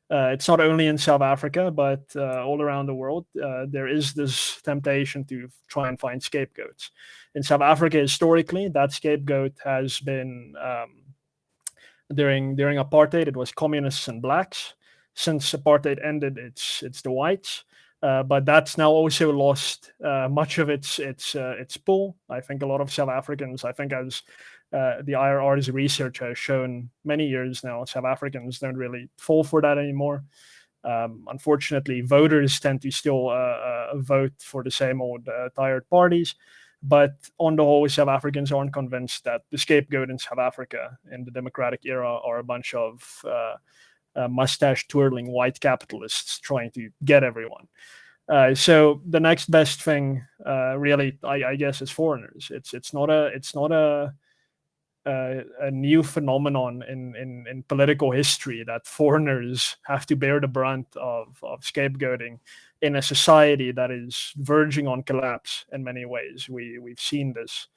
it's not only in South Africa, but all around the world, there is this temptation to try and find scapegoats. In South Africa, historically, that scapegoat has been during apartheid. It was communists and blacks. Since apartheid ended, it's the whites. But that's now also lost much of its pull. I think a lot of South Africans, I think as the IRR's research has shown many years now, South Africans don't really fall for that anymore. Unfortunately, voters tend to still vote for the same old tired parties. But on the whole, South Africans aren't convinced that the scapegoat in South Africa in the democratic era are a bunch of mustache twirling white capitalists trying to get everyone. So the next best thing, really, I guess, is foreigners. It's not a new phenomenon in political history that foreigners have to bear the brunt of scapegoating in a society that is verging on collapse in many ways. We've seen this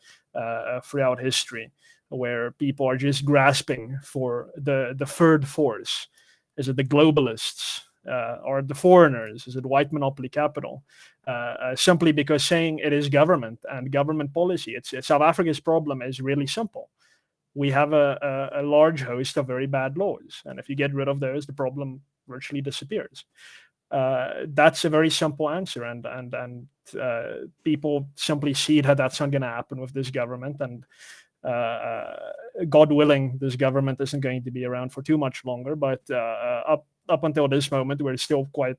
throughout history, where people are just grasping for the third force. Is it the globalists? Or the foreigners? Is it white monopoly capital? Simply because saying it is government and government policy. It's South Africa's problem is really simple. We have a large host of very bad laws, and if you get rid of those, the problem virtually disappears. That's a very simple answer, and people simply see that that's not going to happen with this government, and God willing, this government isn't going to be around for too much longer. But up until this moment, we're still quite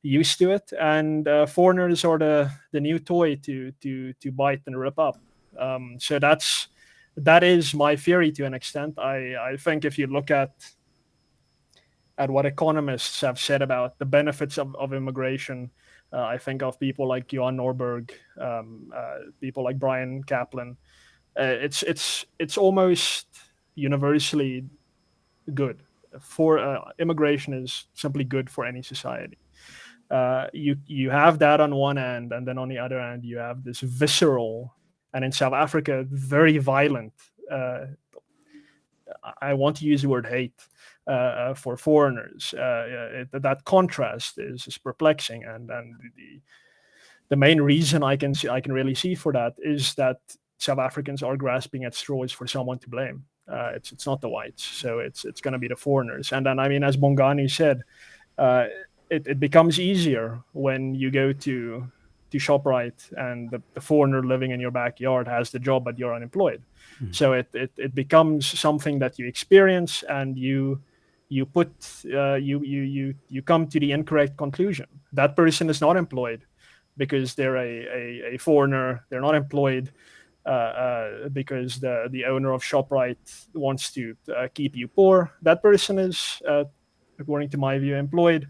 used to it, and foreigners are the new toy to bite and rip up. So that's that is my theory to an extent. I think if you look at what economists have said about the benefits of immigration, I think of people like Johan Norberg, people like Brian Kaplan. It's almost universally good. For immigration is simply good for any society. You have that on one end, and then on the other end you have this visceral, and in South Africa, very violent. I want to use the word hate for foreigners. That contrast is perplexing, and the main reason I can really see for that is that South Africans are grasping at straws for someone to blame. It's not the whites, so it's going to be the foreigners. And then, I mean, as Bongani said, it becomes easier when you go to ShopRite and the foreigner living in your backyard has the job, but you're unemployed. So it becomes something that you experience, and you come to the incorrect conclusion. That person is not employed because they're a foreigner. They're not employed because the owner of ShopRite wants to keep you poor. That person is, according to my view, employed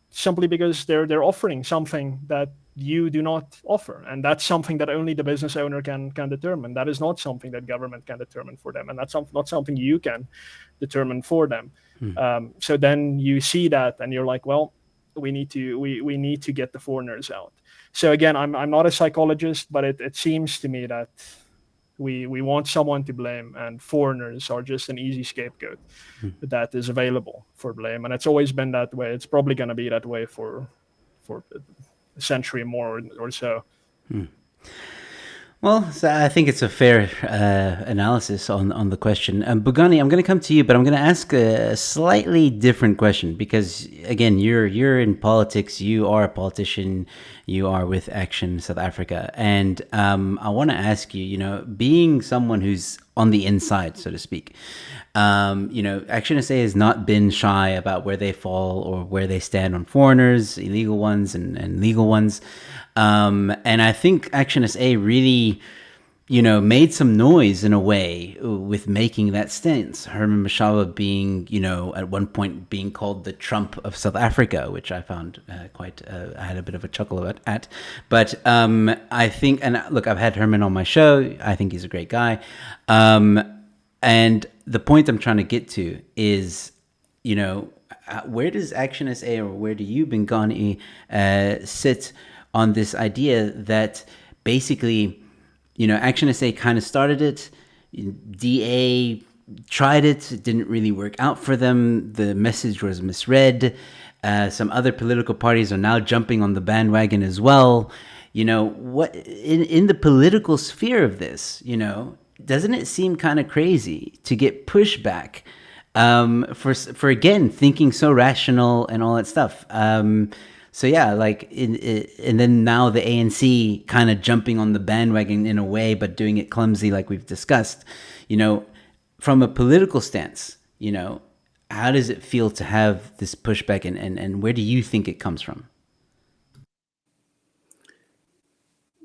simply because they're offering something that you do not offer, and that's something that only the business owner can determine. That is not something that government can determine for them, and that's not something you can determine for them. So then you see that, and you're like, well, we need to get the foreigners out. So again, I'm not a psychologist, but it seems to me that we want someone to blame, and foreigners are just an easy scapegoat that is available for blame. And it's always been that way. It's probably going to be that way for a century more or so. Well, so I think it's a fair analysis on the question. Bongani, I'm going to come to you, but I'm going to ask a slightly different question because, again, you're in politics. You are a politician. You are with Action South Africa, and I want to ask you, being someone who's on the inside, so to speak, Action SA has not been shy about where they fall or where they stand on foreigners, illegal ones and legal ones. And I think Action SA really, made some noise in a way with making that stance. Herman Mashaba being, at one point being called the Trump of South Africa, which I found I had a bit of a chuckle at. But I think, and look, I've had Herman on my show. I think he's a great guy. And the point I'm trying to get to is, where does Action SA or where do you, Bongani, sit on this idea that basically, Action SA kind of started it. DA tried it. It didn't really work out for them. The message was misread. Some other political parties are now jumping on the bandwagon as well. What in the political sphere of this, doesn't it seem kind of crazy to get pushback for again thinking so rational and all that stuff? So yeah, and then now the ANC kind of jumping on the bandwagon in a way, but doing it clumsy, like we've discussed. From a political stance, how does it feel to have this pushback, and where do you think it comes from?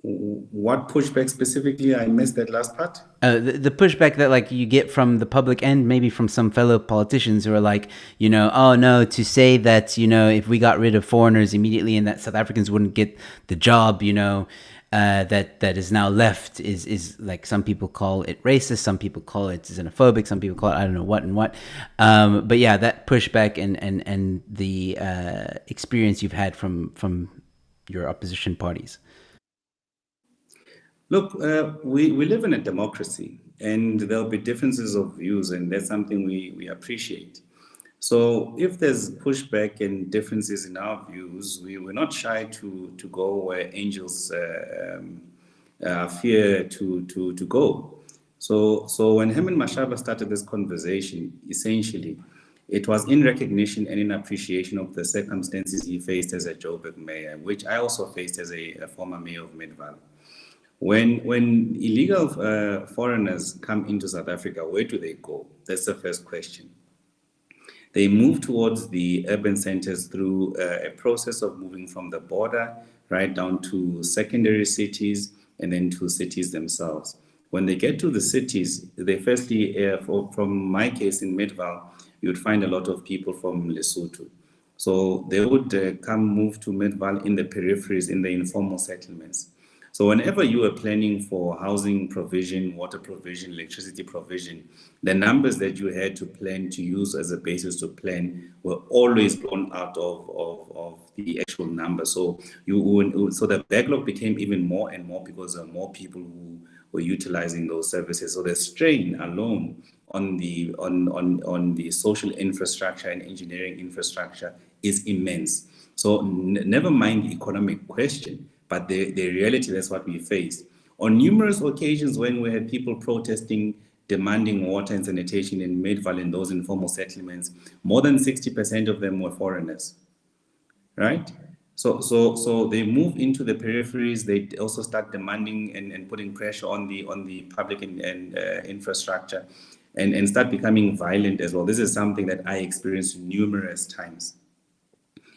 What pushback specifically? I missed that last part. The pushback that you get from the public and maybe from some fellow politicians who are like, oh no, to say that, if we got rid of foreigners immediately and that South Africans wouldn't get the job, that is now left is like, some people call it racist, some people call it xenophobic, some people call it I don't know what and what. But yeah, that pushback and the experience you've had from your opposition parties. Look, we live in a democracy, and there'll be differences of views, and that's something we appreciate. So if there's pushback and differences in our views, we're not shy to go where angels fear to go. So when Herman Mashaba started this conversation, essentially, it was in recognition and in appreciation of the circumstances he faced as a Joburg mayor, which I also faced as a former mayor of Midvalle. When illegal foreigners come into South Africa, where do they go? That's the first question. They move towards the urban centers through a process of moving from the border right down to secondary cities and then to cities themselves. When they get to the cities, they firstly, from my case in Midval, you would find a lot of people from Lesotho. So they would move to Midval in the peripheries, in the informal settlements. So whenever you are planning for housing provision, water provision, electricity provision, the numbers that you had to plan to use as a basis to plan were always blown out of the actual number. So so the backlog became even more and more because there are more people who were utilizing those services. So the strain alone on the social infrastructure and engineering infrastructure is immense. So never mind the economic question, but the reality, that's what we face. On numerous occasions when we had people protesting, demanding water and sanitation in Midval and those informal settlements, more than 60% of them were foreigners, right? So they move into the peripheries. They also start demanding and putting pressure on the public and infrastructure, and start becoming violent as well. This is something that I experienced numerous times.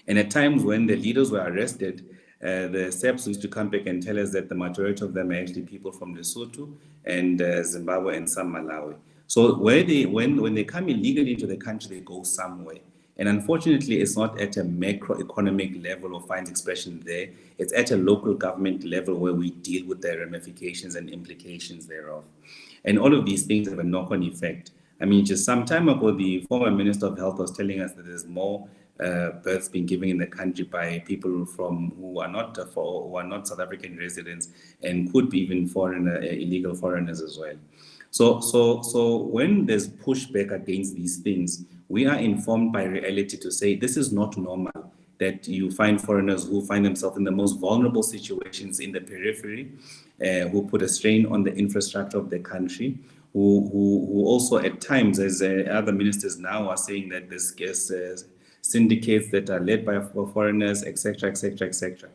And at times when the leaders were arrested, the SEPs used to come back and tell us that the majority of them are actually people from Lesotho and Zimbabwe and some Malawi. So when they come illegally into the country, they go somewhere. And unfortunately, it's not at a macroeconomic level or finds expression there. It's at a local government level where we deal with the ramifications and implications thereof. And all of these things have a knock-on effect. I mean, just some time ago, the former Minister of Health was telling us that there's more births being given in the country by people who are not South African residents and could be even illegal foreigners as well. So when there's pushback against these things, we are informed by reality to say this is not normal, that you find foreigners who find themselves in the most vulnerable situations in the periphery, who put a strain on the infrastructure of the country, who also at times, as other ministers now are saying, that there's syndicates that are led by foreigners, etc., etc., etc.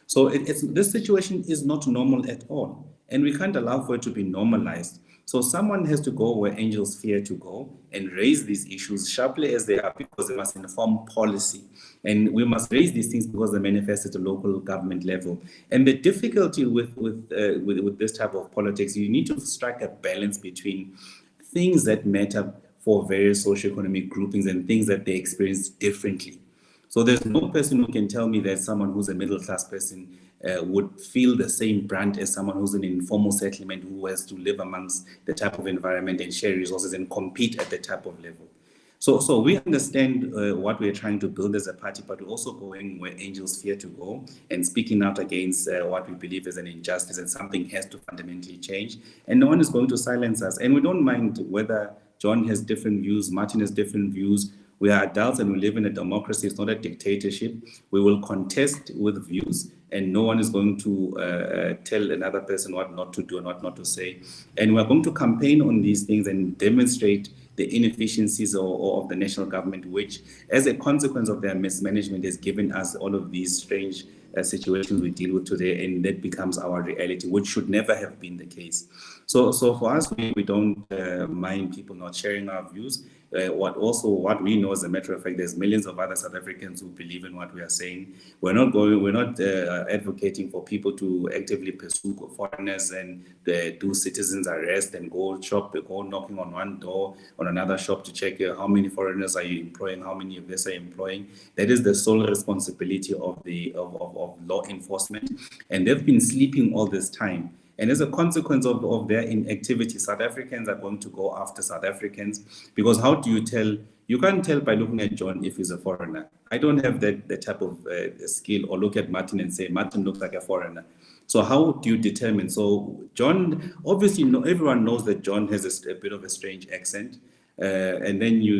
So this situation is not normal at all, and we can't allow for it to be normalized. So someone has to go where angels fear to go and raise these issues sharply as they are, because they must inform policy. And we must raise these things because they manifest at a local government level. And the difficulty with this type of politics, you need to strike a balance between things that matter for various socioeconomic groupings and things that they experience differently. So there's no person who can tell me that someone who's a middle-class person would feel the same brunt as someone who's in an informal settlement who has to live amongst the type of environment and share resources and compete at the type of level. So we understand what we're trying to build as a party, but we're also going where angels fear to go and speaking out against what we believe is an injustice, and something has to fundamentally change. And no one is going to silence us. And we don't mind whether John has different views, Martin has different views. We are adults and we live in a democracy. It's not a dictatorship. We will contest with views, and no one is going to tell another person what not to do and what not to say. And we're going to campaign on these things and demonstrate the inefficiencies of the national government, which, as a consequence of their mismanagement, has given us all of these strange situations we deal with today, and that becomes our reality, which should never have been the case. So for us, we don't mind people not sharing our views. What we know, as a matter of fact, there's millions of other South Africans who believe in what we are saying. We're not advocating for people to actively pursue foreigners and do citizens arrest and go knocking on one door on another shop to check how many foreigners are you employing, how many of this are you employing. That is the sole responsibility of law enforcement, and they've been sleeping all this time. And as a consequence of their inactivity, South Africans are going to go after South Africans, because how do you tell? You can't tell by looking at John if he's a foreigner. I don't have that type of skill, or look at Martin and say, Martin looks like a foreigner. So how do you determine? So John, obviously, everyone knows that John has a bit of a strange accent. And then you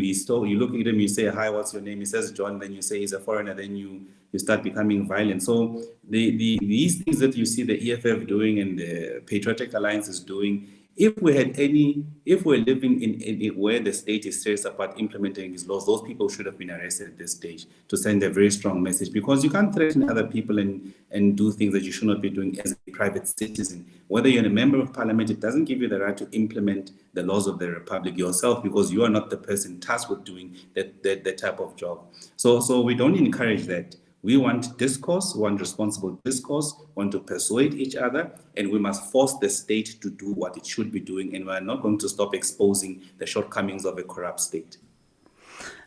look at him, you say, hi, what's your name? He says John, then you say he's a foreigner, then you start becoming violent. So these things that you see the EFF doing and the Patriotic Alliance is doing, if we're living in where the state is serious about implementing these laws, those people should have been arrested at this stage to send a very strong message, because you can't threaten other people and do things that you should not be doing as a private citizen. Whether you're a member of parliament, it doesn't give you the right to implement the laws of the republic yourself, because you are not the person tasked with doing that type of job. So we don't encourage that. We want discourse, we want responsible discourse, we want to persuade each other, and we must force the state to do what it should be doing, and we're not going to stop exposing the shortcomings of a corrupt state.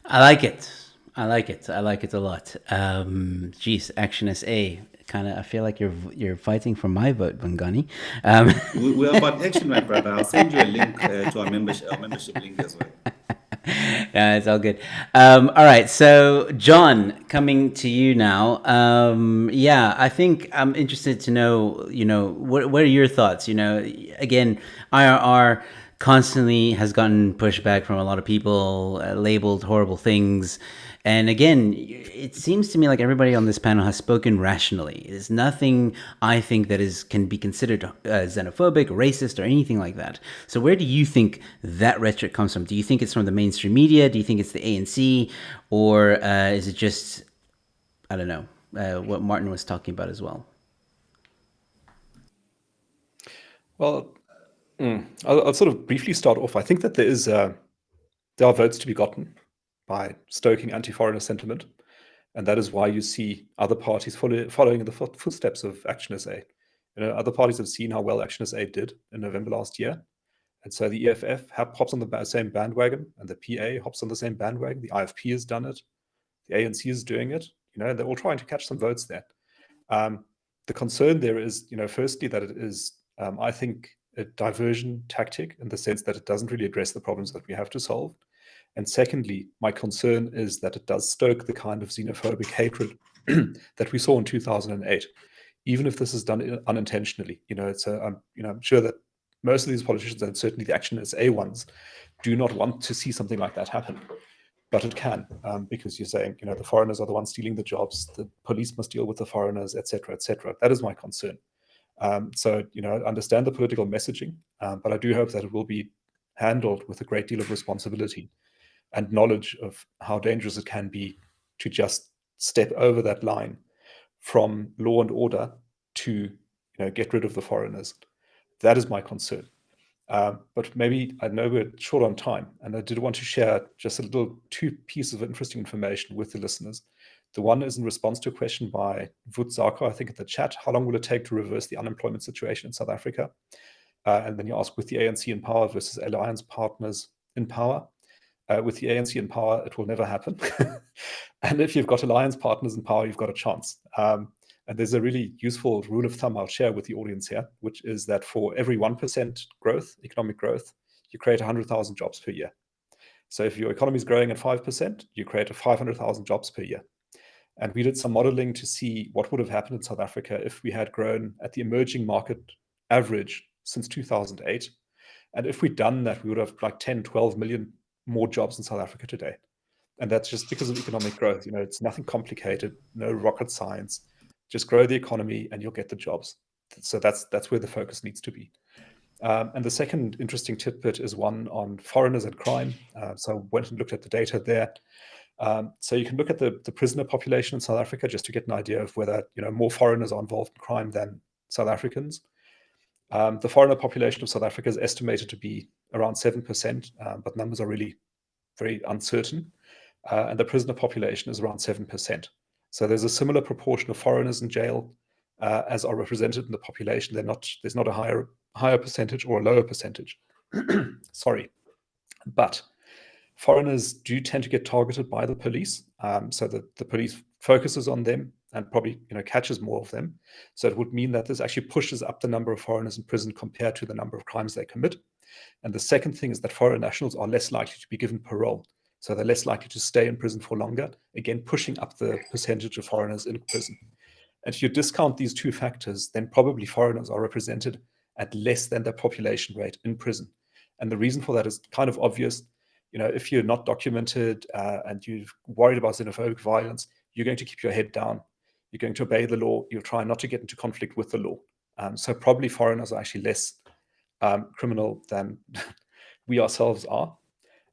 I like it. I like it. I like it a lot. Geez, Action SA. Kind of, I feel like you're fighting for my vote, Bongani. We're about action, my brother. I'll send you a link to our membership link as well. Yeah, it's all good. All right, so John, coming to you now. Yeah, I think I'm interested to know, what are your thoughts? Again, IRR constantly has gotten pushback from a lot of people, labeled horrible things. And again, it seems to me like everybody on this panel has spoken rationally. There's nothing I think that can be considered xenophobic, racist, or anything like that. So where do you think that rhetoric comes from? Do you think it's from the mainstream media? Do you think it's the ANC? Or is it just, I don't know, what Martin was talking about as well? Well, I'll sort of briefly start off. I think that there are votes to be gotten by stoking anti-foreigner sentiment, and that is why you see other parties following in the footsteps of Action SA. Other parties have seen how well Action SA did in November last year, and so the EFF hops on the same bandwagon, and the PA hops on the same bandwagon. The IFP has done it, the ANC is doing it. They're all trying to catch some votes there. The concern there is, firstly, that it is, I think, a diversion tactic in the sense that it doesn't really address the problems that we have to solve. And secondly, my concern is that it does stoke the kind of xenophobic hatred that we saw in 2008, even if this is done unintentionally. I'm sure that most of these politicians, and certainly the Action SA ones, do not want to see something like that happen. But it can, because you're saying, the foreigners are the ones stealing the jobs, the police must deal with the foreigners, et cetera, et cetera. That is my concern. So, I understand the political messaging, but I do hope that it will be handled with a great deal of responsibility and knowledge of how dangerous it can be to just step over that line from law and order to, get rid of the foreigners. That is my concern. But maybe, I know we're short on time, and I did want to share just two pieces of interesting information with the listeners. The one is in response to a question by Vut Zako, I think, in the chat. How long will it take to reverse the unemployment situation in South Africa? And then you ask, with the ANC in power versus alliance partners in power. With the ANC in power, it will never happen. And if you've got alliance partners in power, you've got a chance. And there's a really useful rule of thumb I'll share with the audience here, which is that for every 1% growth, economic growth, you create 100,000 jobs per year. So if your economy is growing at 5%, you create 500,000 jobs per year. And we did some modeling to see what would have happened in South Africa if we had grown at the emerging market average since 2008. And if we'd done that, we would have like 10, 12 million more jobs in South Africa today. And that's just because of economic growth. It's nothing complicated, no rocket science. Just grow the economy and you'll get the jobs. So that's where the focus needs to be. And the second interesting tidbit is one on foreigners and crime. So I went and looked at the data there. So you can look at the prisoner population in South Africa just to get an idea of whether more foreigners are involved in crime than South Africans. The foreigner population of South Africa is estimated to be around 7%, but numbers are really very uncertain. And the prisoner population is around 7%. So there's a similar proportion of foreigners in jail as are represented in the population. There's not a higher percentage or a lower percentage. Sorry. But foreigners do tend to get targeted by the police, so that the police focuses on them and probably catches more of them. So it would mean that this actually pushes up the number of foreigners in prison compared to the number of crimes they commit. And the second thing is that foreign nationals are less likely to be given parole. So they're less likely to stay in prison for longer, again, pushing up the percentage of foreigners in prison. And if you discount these two factors, then probably foreigners are represented at less than their population rate in prison. And the reason for that is kind of obvious. If you're not documented and you're worried about xenophobic violence, you're going to keep your head down. You're going to obey the law. You'll try not to get into conflict with the law. So probably foreigners are actually less criminal than we ourselves are.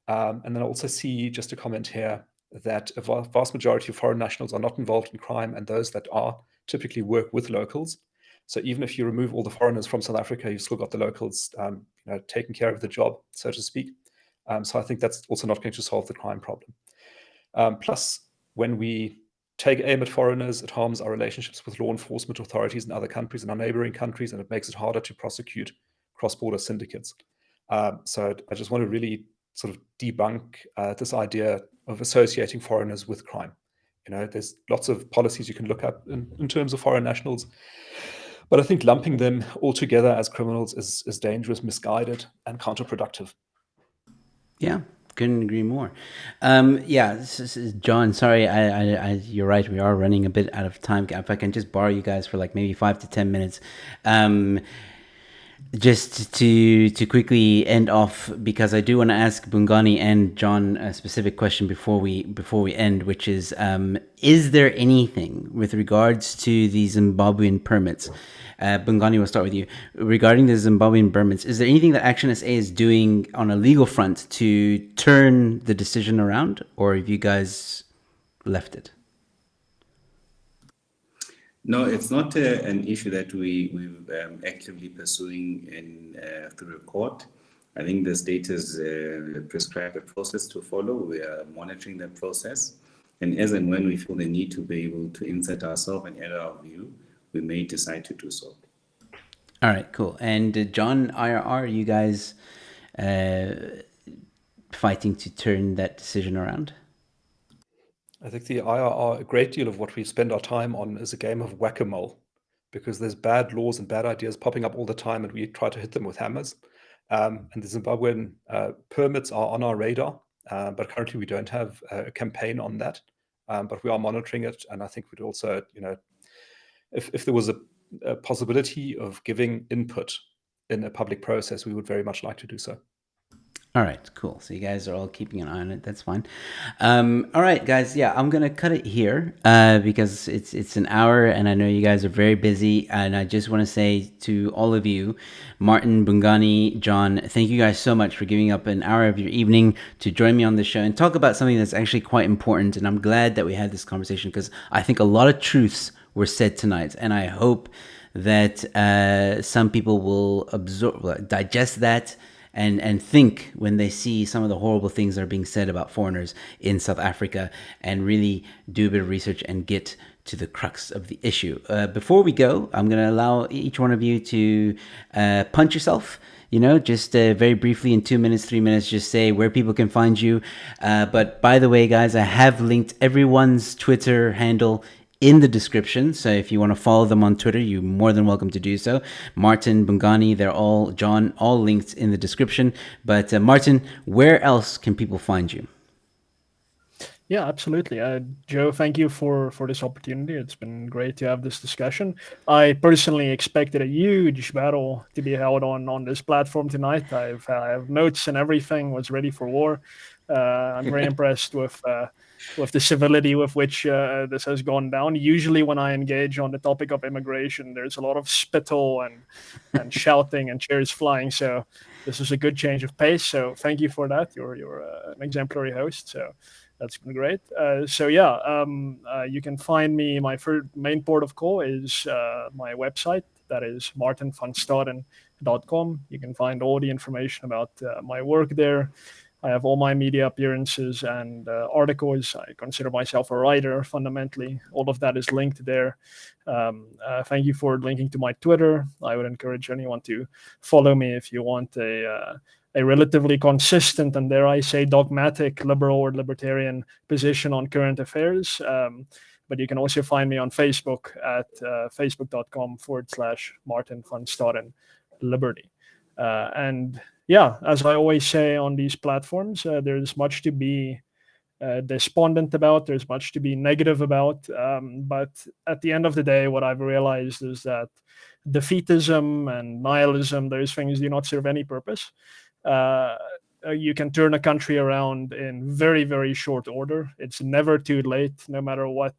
And then I also see, just a comment here, that a vast majority of foreign nationals are not involved in crime, and those that are typically work with locals. So even if you remove all the foreigners from South Africa, you've still got the locals taking care of the job, so to speak. So I think that's also not going to solve the crime problem. Plus, when we take aim at foreigners, it harms our relationships with law enforcement authorities in other countries and our neighboring countries, and it makes it harder to prosecute cross-border syndicates. So I just want to really sort of debunk this idea of associating foreigners with crime. There's lots of policies you can look up in terms of foreign nationals, but I think lumping them all together as criminals is dangerous, misguided, and counterproductive. Yeah, couldn't agree more. This is John. Sorry, you're right. We are running a bit out of time. If I can just borrow you guys for like maybe 5 to 10 minutes, just to quickly end off, because I do want to ask Bongani and John a specific question before we end, which is there anything with regards to the Zimbabwean permits? Bongani, we'll start with you. Regarding the Zimbabwean permits, is there anything that Action SA is doing on a legal front to turn the decision around, or have you guys left it? No, it's not an issue that we're actively pursuing through the court. I think the state has prescribed a process to follow. We are monitoring that process. And as and when we feel the need to be able to insert ourselves and add our view, we may decide to do so. All right, cool. And John, IRR, are you guys fighting to turn that decision around? I think the IRR, a great deal of what we spend our time on is a game of whack-a-mole, because there's bad laws and bad ideas popping up all the time, and we try to hit them with hammers. And the Zimbabwean permits are on our radar, but currently we don't have a campaign on that. But we are monitoring it, and I think we'd also, if there was a possibility of giving input in a public process, we would very much like to do so. All right, cool. So you guys are all keeping an eye on it. That's fine. All right, guys. Yeah, I'm gonna cut it here because it's an hour, and I know you guys are very busy. And I just want to say to all of you, Martin, Bongani, John, thank you guys so much for giving up an hour of your evening to join me on the show and talk about something that's actually quite important. And I'm glad that we had this conversation, because I think a lot of truths were said tonight, and I hope that some people will digest that. And think when they see some of the horrible things that are being said about foreigners in South Africa, and really do a bit of research and get to the crux of the issue. Before we go, I'm going to allow each one of you to punch yourself, just very briefly in 2 minutes, 3 minutes, just say where people can find you. But by the way, guys, I have linked everyone's Twitter handle in the description, so if you want to follow them on Twitter, you're more than welcome to do so. Martin, Bongani, John, all linked in the description. But Martin, where else can people find you? Yeah, absolutely. Joe, thank you for this opportunity. It's been great to have this discussion. I personally expected a huge battle to be held on this platform tonight. I have notes and everything, was ready for war. I'm very impressed with the civility with which this has gone down. Usually when I engage on the topic of immigration, there's a lot of spittle and shouting and chairs flying. So this is a good change of pace. So thank you for that. You're an exemplary host. So that's been great. You can find me. My main port of call is my website. That is martinvanstaden.com. You can find all the information about my work there. I have all my media appearances and articles. I consider myself a writer, fundamentally. All of that is linked there. Thank you for linking to my Twitter. I would encourage anyone to follow me if you want a relatively consistent and, dare I say, dogmatic liberal or libertarian position on current affairs. But you can also find me on Facebook at facebook.com/Martin van Staden Liberty. As I always say on these platforms, there's much to be despondent about. There's much to be negative about. But at the end of the day, what I've realized is that defeatism and nihilism, those things do not serve any purpose. You can turn a country around in very, very short order. It's never too late, no matter what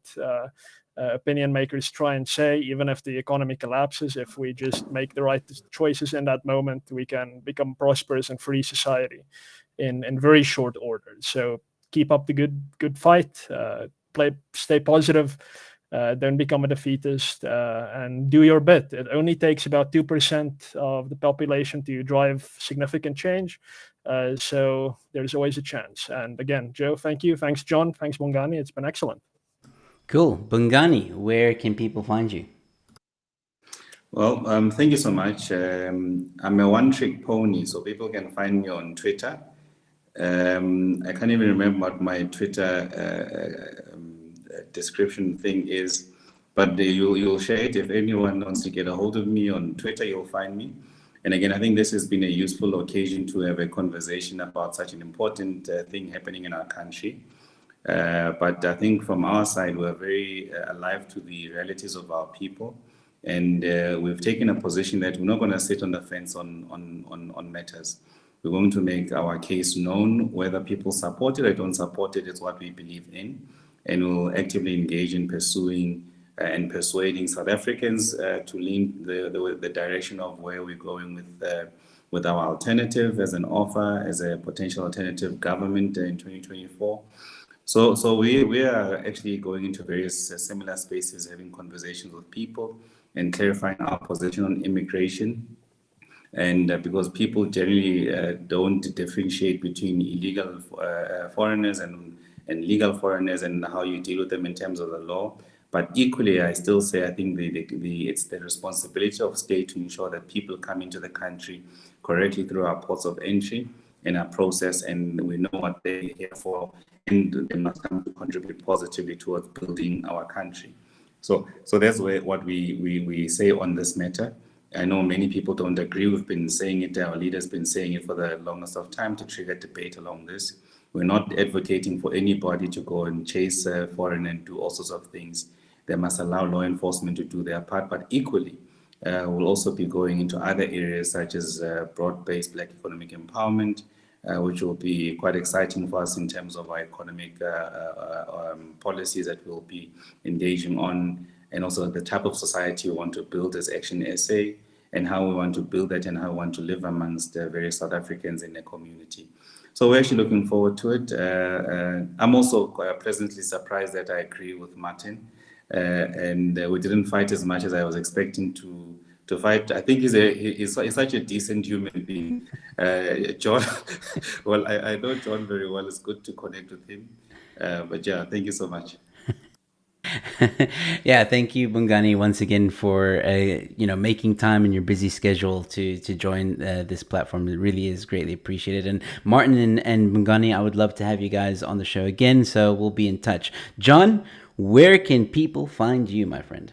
opinion makers try and say. Even if the economy collapses, if we just make the right choices in that moment, we can become prosperous and free society in very short order. So keep up the good fight, stay positive, don't become a defeatist, and do your bit. It only takes about 2% of the population to drive significant change. So there's always a chance. And again, Joe, thank you. Thanks, John. Thanks, Bongani. It's been excellent. Cool. Bongani, where can people find you? Well, thank you so much. I'm a one-trick pony, so people can find me on Twitter. I can't even remember what my Twitter description thing is, but you'll share it. If anyone wants to get a hold of me on Twitter, you'll find me. And again, I think this has been a useful occasion to have a conversation about such an important thing happening in our country. But I think from our side, we're very alive to the realities of our people. And we've taken a position that we're not going to sit on the fence on matters. We're going to make our case known. Whether people support it or don't support it is what we believe in. And we'll actively engage in pursuing and persuading South Africans to lean the direction of where we're going with our alternative as an offer, as a potential alternative government in 2024. So we are actually going into various similar spaces, having conversations with people and clarifying our position on immigration. And because people generally don't differentiate between illegal foreigners and legal foreigners and how you deal with them in terms of the law. But equally, I still say I think it's the responsibility of state to ensure that people come into the country correctly through our ports of entry in our process, and we know what they're here for, and they must come to contribute positively towards building our country. So that's what we say on this matter. I know many people don't agree. We've been saying it, our leaders been saying it for the longest of time to trigger debate along this. We're not advocating for anybody to go and chase foreign and do all sorts of things. They must allow law enforcement to do their part, but equally, we'll also be going into other areas such as broad-based Black economic empowerment, which will be quite exciting for us in terms of our economic policies that we'll be engaging on, and also the type of society we want to build as Action SA, and how we want to build that and how we want to live amongst various South Africans in the community. So we're actually looking forward to it. I'm also pleasantly surprised that I agree with Martin, and we didn't fight as much as I was expecting to fight. I think he's such a decent human being. John, well, I know John very well. It's good to connect with him. But yeah, thank you so much. Yeah, thank you, Bongani, once again for making time in your busy schedule to join this platform. It really is greatly appreciated. And Martin and Bongani, I would love to have you guys on the show again, so we'll be in touch. John, where can people find you, my friend?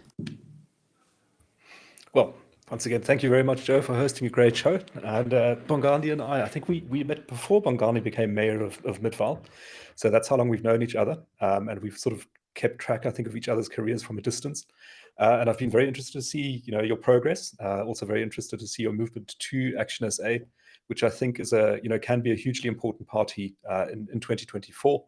Well, once again, thank you very much, Joe, for hosting a great show. And Bongani and I think we met before Bongani became mayor of Midvaal. So that's how long we've known each other. And we've sort of kept track, I think, of each other's careers from a distance. And I've been very interested to see, your progress. Also very interested to see your movement to Action SA, which I think is can be a hugely important party in 2024,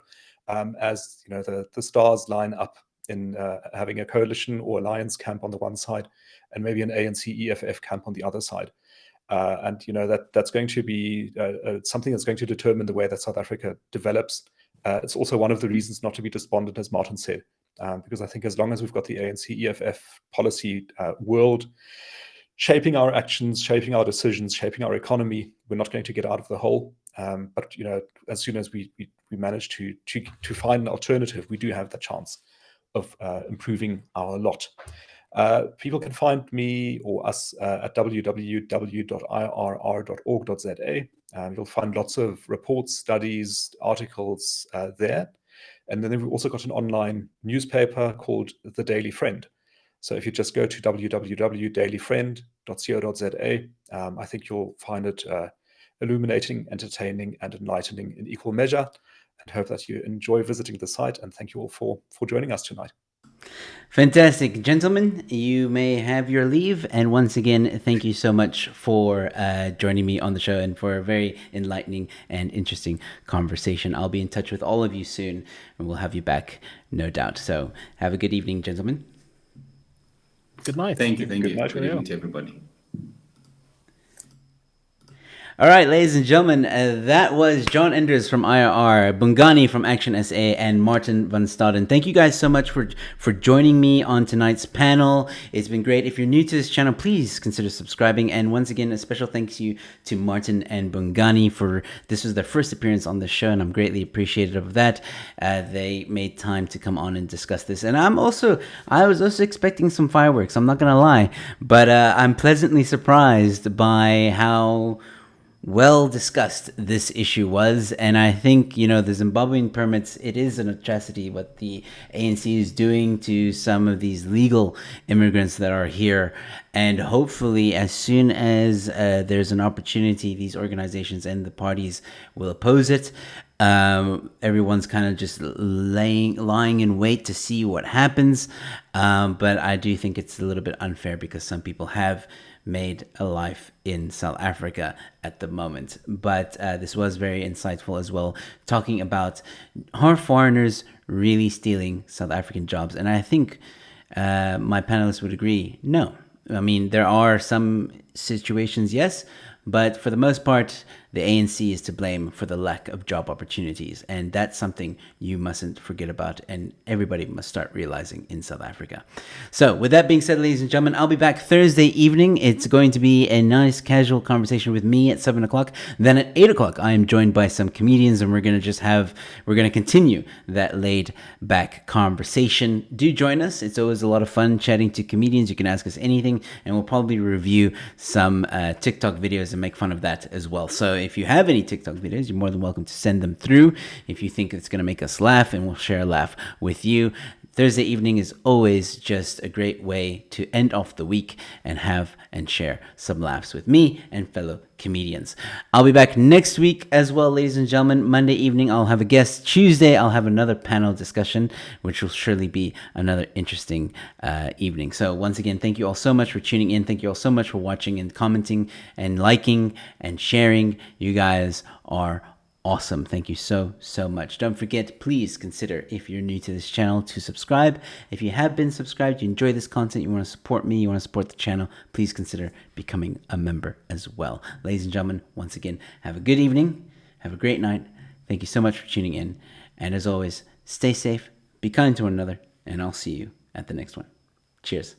as the stars line up in having a coalition or alliance camp on the one side, and maybe an ANC EFF camp on the other side. And that's going to be something that's going to determine the way that South Africa develops. It's also one of the reasons not to be despondent, as Martin said, because I think as long as we've got the ANC EFF policy world shaping our actions, shaping our decisions, shaping our economy, we're not going to get out of the hole. But as soon as we manage to find an alternative, we do have the chance of improving our lot. People can find me or us at www.irr.org.za. You'll find lots of reports, studies, articles there. And then we've also got an online newspaper called The Daily Friend. So if you just go to www.dailyfriend.co.za, I think you'll find it illuminating, entertaining, and enlightening in equal measure. And hope that you enjoy visiting the site. And thank you all for joining us tonight. Fantastic. Gentlemen, you may have your leave. And once again, thank you so much for joining me on the show and for a very enlightening and interesting conversation. I'll be in touch with all of you soon, and we'll have you back, no doubt. So have a good evening, gentlemen. Good night. Thank you. Good night, Good evening to everybody. All right, ladies and gentlemen, that was John Endres from IRR, Bongani from Action SA, and Martin van Staden. Thank you guys so much for joining me on tonight's panel. It's been great. If you're new to this channel, please consider subscribing. And once again, a special thanks you to Martin and Bongani for this was their first appearance on the show, and I'm greatly appreciative of that. They made time to come on and discuss this, and I was also expecting some fireworks. I'm not gonna lie, but I'm pleasantly surprised by how well discussed this issue was. And I think, the Zimbabwean permits, it is an atrocity what the ANC is doing to some of these legal immigrants that are here. And hopefully, as soon as there's an opportunity, these organizations and the parties will oppose it. Everyone's kind of just lying in wait to see what happens. But I do think it's a little bit unfair because some people have made a life in South Africa at the moment. But this was very insightful as well, talking about are foreigners really stealing South African jobs? And I think my panelists would agree, no. I mean, there are some situations, yes, but for the most part, the ANC is to blame for the lack of job opportunities. And that's something you mustn't forget about, and everybody must start realizing in South Africa. So with that being said, ladies and gentlemen, I'll be back Thursday evening. It's going to be a nice casual conversation with me at 7 o'clock. Then at 8 o'clock, I am joined by some comedians, and we're going to continue that laid back conversation. Do join us. It's always a lot of fun chatting to comedians. You can ask us anything, and we'll probably review some TikTok videos and make fun of that as well. So if you have any TikTok videos, you're more than welcome to send them through if you think it's going to make us laugh, and we'll share a laugh with you. Thursday evening is always just a great way to end off the week and have and share some laughs with me and fellow comedians. I'll be back next week as well, ladies and gentlemen. Monday evening, I'll have a guest. Tuesday, I'll have another panel discussion, which will surely be another interesting evening. So once again, thank you all so much for tuning in. Thank you all so much for watching and commenting and liking and sharing. You guys are awesome. Thank you so much. Don't forget, please consider, if you're new to this channel, to subscribe. If you have been subscribed, you enjoy this content, you want to support me, you want to support the channel, please consider becoming a member as well. Ladies and gentlemen, once again, have a good evening. Have a great night. Thank you so much for tuning in. And as always, stay safe, be kind to one another, and I'll see you at the next one. Cheers.